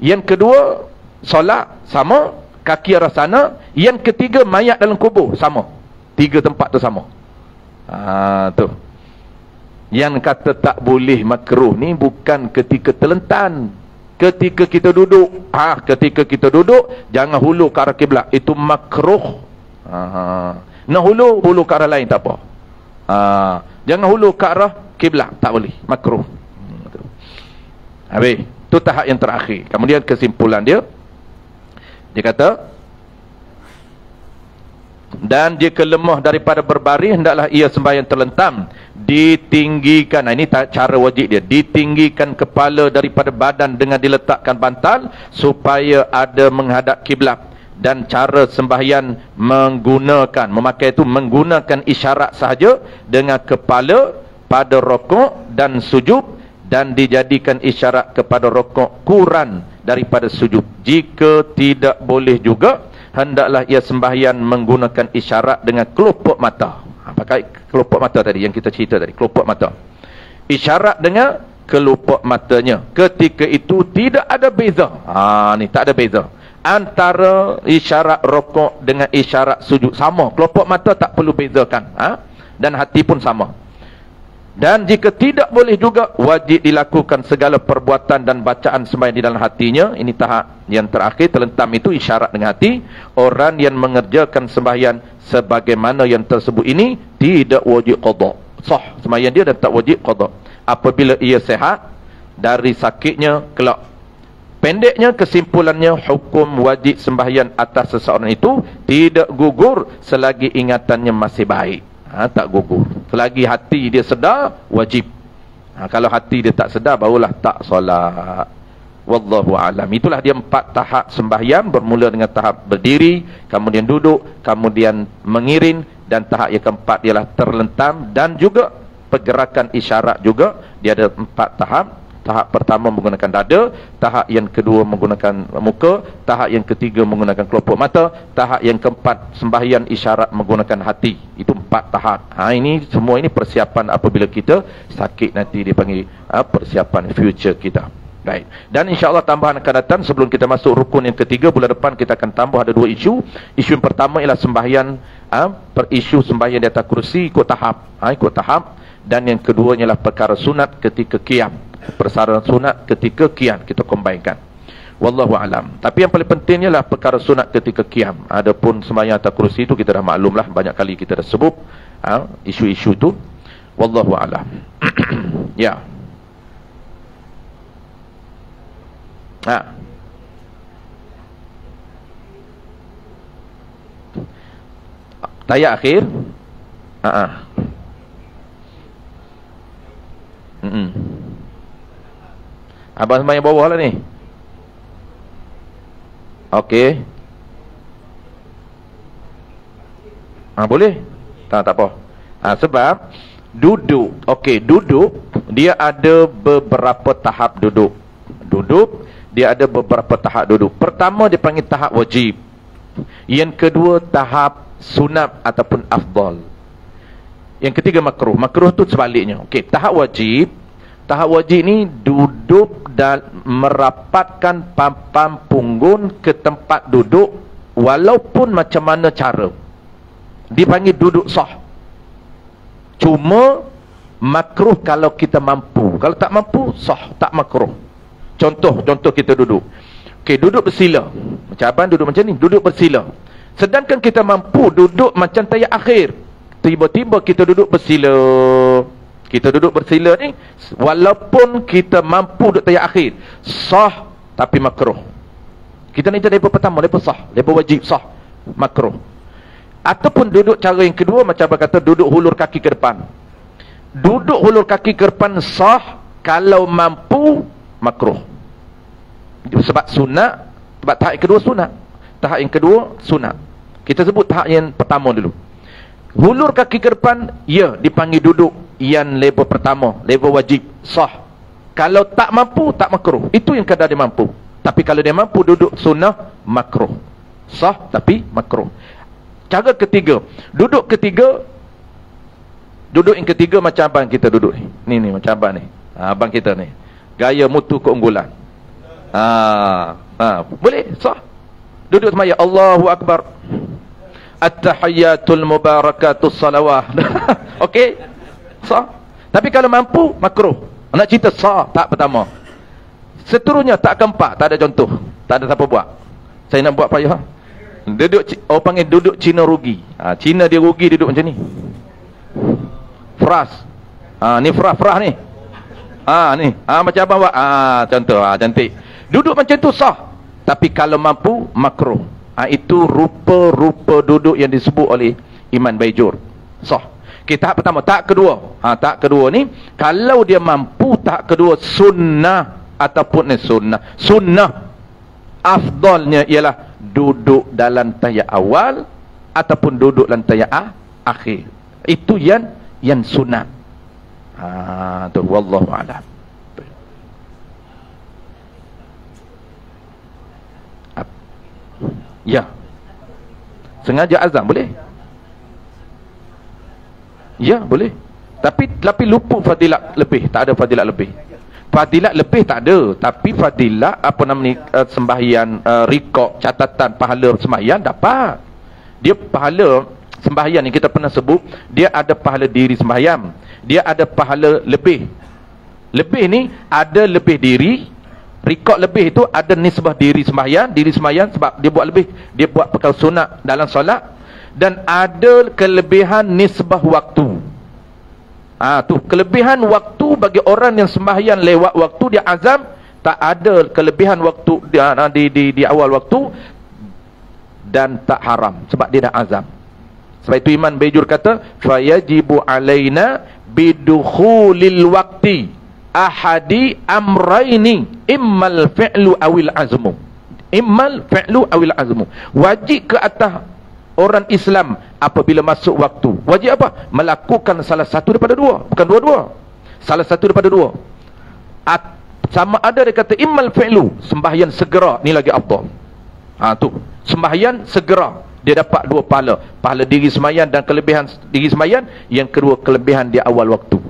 Yang kedua, solat sama, kaki arah sana. Yang ketiga, mayat dalam kubur sama. Tiga tempat tu sama. Tu. Yang kata tak boleh makruh ni bukan ketika terlentan. Ketika kita duduk, ketika kita duduk, jangan hulu ke arah kiblat. Itu makruh. Nak hulu ke arah lain tak apa. Jangan hulu ke arah kiblat, tak boleh. Makruh. Habis. Itu tahap yang terakhir. Kemudian kesimpulan dia. Dia kata, dan jika lemah daripada berbaring, hendaklah ia sembahyang terlentam. Ditinggikan, ini cara wajib dia. Ditinggikan kepala daripada badan dengan diletakkan bantal supaya ada menghadap kiblat. Dan cara sembahyang memakai itu menggunakan isyarat sahaja dengan kepala pada rokok dan sujud, dan dijadikan isyarat kepada rokok kurang daripada sujud. Jika tidak boleh juga, hendaklah ia sembahyang menggunakan isyarat dengan kelopak mata. Pakai kelopak mata tadi yang kita cerita tadi, kelopak mata. Isyarat dengan kelopak matanya. Ketika itu tidak ada beza. Ni tak ada beza antara isyarat rokok dengan isyarat sujud. Sama, kelopak mata tak perlu bezakan. Dan hati pun sama. Dan jika tidak boleh juga, wajib dilakukan segala perbuatan dan bacaan sembahyang di dalam hatinya. Ini tahap yang terakhir, terlentam itu isyarat dengan hati. Orang yang mengerjakan sembahyang sebagaimana yang tersebut ini tidak wajib qada. Sah sembahyang dia dan tak wajib qada apabila ia sehat dari sakitnya kelak. Pendeknya, kesimpulannya, hukum wajib sembahyang atas seseorang itu tidak gugur selagi ingatannya masih baik. Tak gugur. Selagi hati dia sedar, wajib. Kalau hati dia tak sedar, barulah tak solat. Wallahu a'lam. Itulah dia 4 tahap sembahyang. Bermula dengan tahap berdiri, kemudian duduk, kemudian mengiring, dan tahap yang keempat ialah terlentam, dan juga pergerakan isyarat juga. Dia ada 4 tahap. Tahap pertama menggunakan dada, tahap yang kedua menggunakan muka, tahap yang ketiga menggunakan kelopak mata, tahap yang keempat sembahyang isyarat menggunakan hati. Itu 4 tahap. Ini semua ini persiapan apabila kita sakit nanti dipanggil persiapan future kita. Baik. Dan insya-Allah tambahan akan datang sebelum kita masuk rukun yang ketiga. Bulan depan kita akan tambah ada 2 isu. Isu yang pertama ialah sembahyang isu sembahyang di atas kursi ikut tahap. Ikut tahap. Dan yang kedua ialah perkara sunat ketika qiyam. Persaranan sunat ketika qiyam kita combine-kan. Wallahu alam. Tapi yang paling penting ialah perkara sunat ketika qiyam. Adapun sembahyang atas kursi itu kita dah maklumlah, banyak kali kita dah sebut isu-isu tu. Wallahu alam. Ya. Tayat akhir. Abang sembahyang bawah lah ni. Okey. Boleh? Tak apa. Sebab duduk. Okey, duduk dia ada beberapa tahap duduk. Dia ada beberapa tahap duduk. Pertama dia panggil tahap wajib. Yang kedua tahap sunat ataupun afdal. Yang ketiga makruh. Makruh tu sebaliknya. Okey, tahap wajib. Tahap wajib ni duduk dan merapatkan pampang punggung ke tempat duduk walaupun macam mana cara. Dipanggil duduk sah. Cuma makruh kalau kita mampu. Kalau tak mampu, sah, tak makruh. Contoh kita duduk. Okey, duduk bersila. Macam abang duduk macam ni, duduk bersila. Sedangkan kita mampu duduk macam tayat akhir. Tiba-tiba kita duduk bersila. Kita duduk bersila ni, walaupun kita mampu duduk tayat akhir, sah tapi makruh. Kita ni lepas pertama, lepas sah, lepas wajib sah, makruh. Ataupun duduk cara yang kedua, macam apa kata, duduk hulur kaki ke depan. Duduk hulur kaki ke depan sah, kalau mampu, makruh. Sebab sunat, sebab tahap yang kedua sunat. Tahap yang kedua sunat. Kita sebut tahap yang pertama dulu. Hulur kaki ke depan, ya, dipanggil duduk yang level pertama, level wajib, sah. Kalau tak mampu, tak makruh. Itu yang kadar dia mampu. Tapi kalau dia mampu duduk sunnah, makruh. Sah tapi makruh. Cara ketiga, duduk yang ketiga macam abang kita duduk ni. Ni macam abang ni. Abang kita ni. Gaya mutu keunggulan. Boleh, sah. Duduk semaya, Allahu Akbar. At-tahiyyatul mubarakatus salawah. Okey? Sah. Tapi kalau mampu, makruh. Nak cerita sah, tak pertama. Seterusnya tak keempat, tak ada contoh. Tak ada siapa buat. Saya nak buat payah. Duduk, orang panggil duduk Cina rugi. Cina dia rugi duduk macam ni. Fras. Ni frah ni. Ni. Macam abang buat. Contoh. Cantik. Duduk macam tu sah. Tapi kalau mampu, makruh. Itu rupa-rupa duduk yang disebut oleh Iman Baijur. Sah. Okay, tahap pertama. Tahap kedua. Tahap kedua ni, kalau dia mampu, tahap kedua sunnah ataupun sunnah afdalnya ialah duduk dalam tayat awal ataupun duduk dalam tayat akhir. Itu yang sunat. Tu wallahu a'lam. Ya. Sengaja azam boleh? Ya, boleh. Tapi luput fadilat lebih, tak ada fadilat lebih. Fadilat lebih tak ada, tapi fadilat sembahyang rekod catatan pahala sembahyang dapat. Dia pahala sembahyang yang kita pernah sebut, dia ada pahala diri sembahyang, dia ada pahala lebih. Lebih ni ada lebih diri, rekod lebih itu ada nisbah diri sembahyang sebab dia buat lebih, dia buat perkara sunat dalam solat, dan ada kelebihan nisbah waktu. Tu kelebihan waktu bagi orang yang sembahyang lewat waktu, dia azam, tak ada kelebihan waktu di awal waktu, dan tak haram sebab dia dah azam. Sebab itu Imam Bejur kata fayajibu alaina bidukhulil waqti ahadi amraini immal fi'lu awil azmu. Immal fi'lu awil azmu. Wajib ke atas orang Islam apabila masuk waktu. Wajib apa? Melakukan salah satu daripada dua, bukan dua-dua. Salah satu daripada dua. Sama ada dia kata immal fi'lu, sembahyang segera, ni lagi afdal. Tu sembahyang segera, dia dapat dua pahala, pahala diri sembahyang dan kelebihan diri sembahyang. Yang kedua, kelebihan di awal waktu.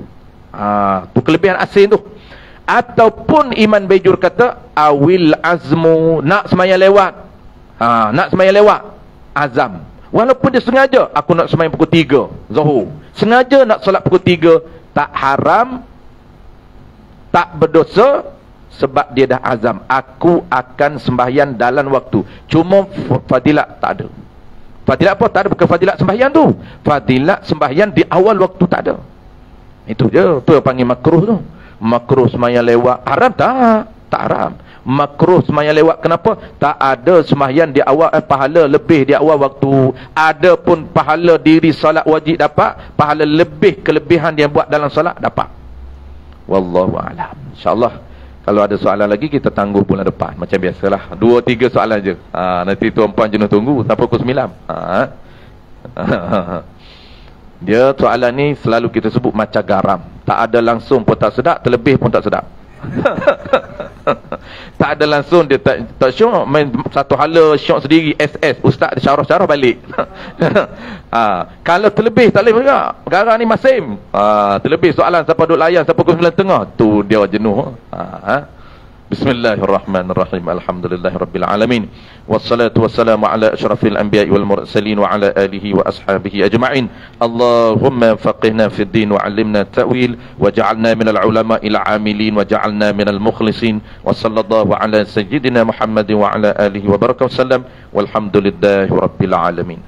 Tu kelebihan asing tu. Ataupun Iman Bejur kata awil azmu, nak sembahyang lewat, nak sembahyang lewat, azam. Walaupun dia sengaja, aku nak sembahyang pukul 3 Zuhur, sengaja nak solat pukul 3, tak haram, tak berdosa, sebab dia dah azam, aku akan sembahyang dalam waktu. Cuma fadilat tak ada. Fadilat apa? Tak ada, bukan fadilat sembahyang tu. Fadilat sembahyang di awal waktu tak ada. Itu je, tu yang panggil makruh tu. Makruh sembahyang lewat, haram tak? Tak haram. Makruh sembahyang lewat, kenapa? Tak ada sembahyang di awal, pahala lebih di awal waktu. Ada pun pahala diri solat wajib dapat, pahala lebih kelebihan dia buat dalam solat dapat. Wallahu a'lam. InsyaAllah kalau ada soalan lagi kita tangguh bulan depan. Macam biasalah, 2-3 soalan je. Nanti tuan-puan jenuh tunggu sampai pukul 9. Dia soalan ni selalu kita sebut macam garam. Tak ada langsung pun tak sedap, terlebih pun tak sedap. Tak ada langsung dia tak syok, main satu hala syok sendiri, SS ustaz dia syarah-syarah balik. Kalau terlebih tak boleh juga. Garang ni masim. Terlebih soalan siapa duk layan sampai pukul 9.30, tu dia jenuh. Bismillahirrahmanirrahim. Alhamdulillahirabbil alamin. Wassalatu wassalamu ala asyrafil anbiya'i wal mursalin wa ala alihi wa ashabihi ajma'in. Allahumma faqihna fid din wa 'allimna ta'wil waj'alna minal ulama'il 'amilin waj'alna minal mukhlisin. Wa sallallahu ala sayyidina Muhammadin wa ala alihi wa baraka wasallam. Walhamdulillahirabbil alamin.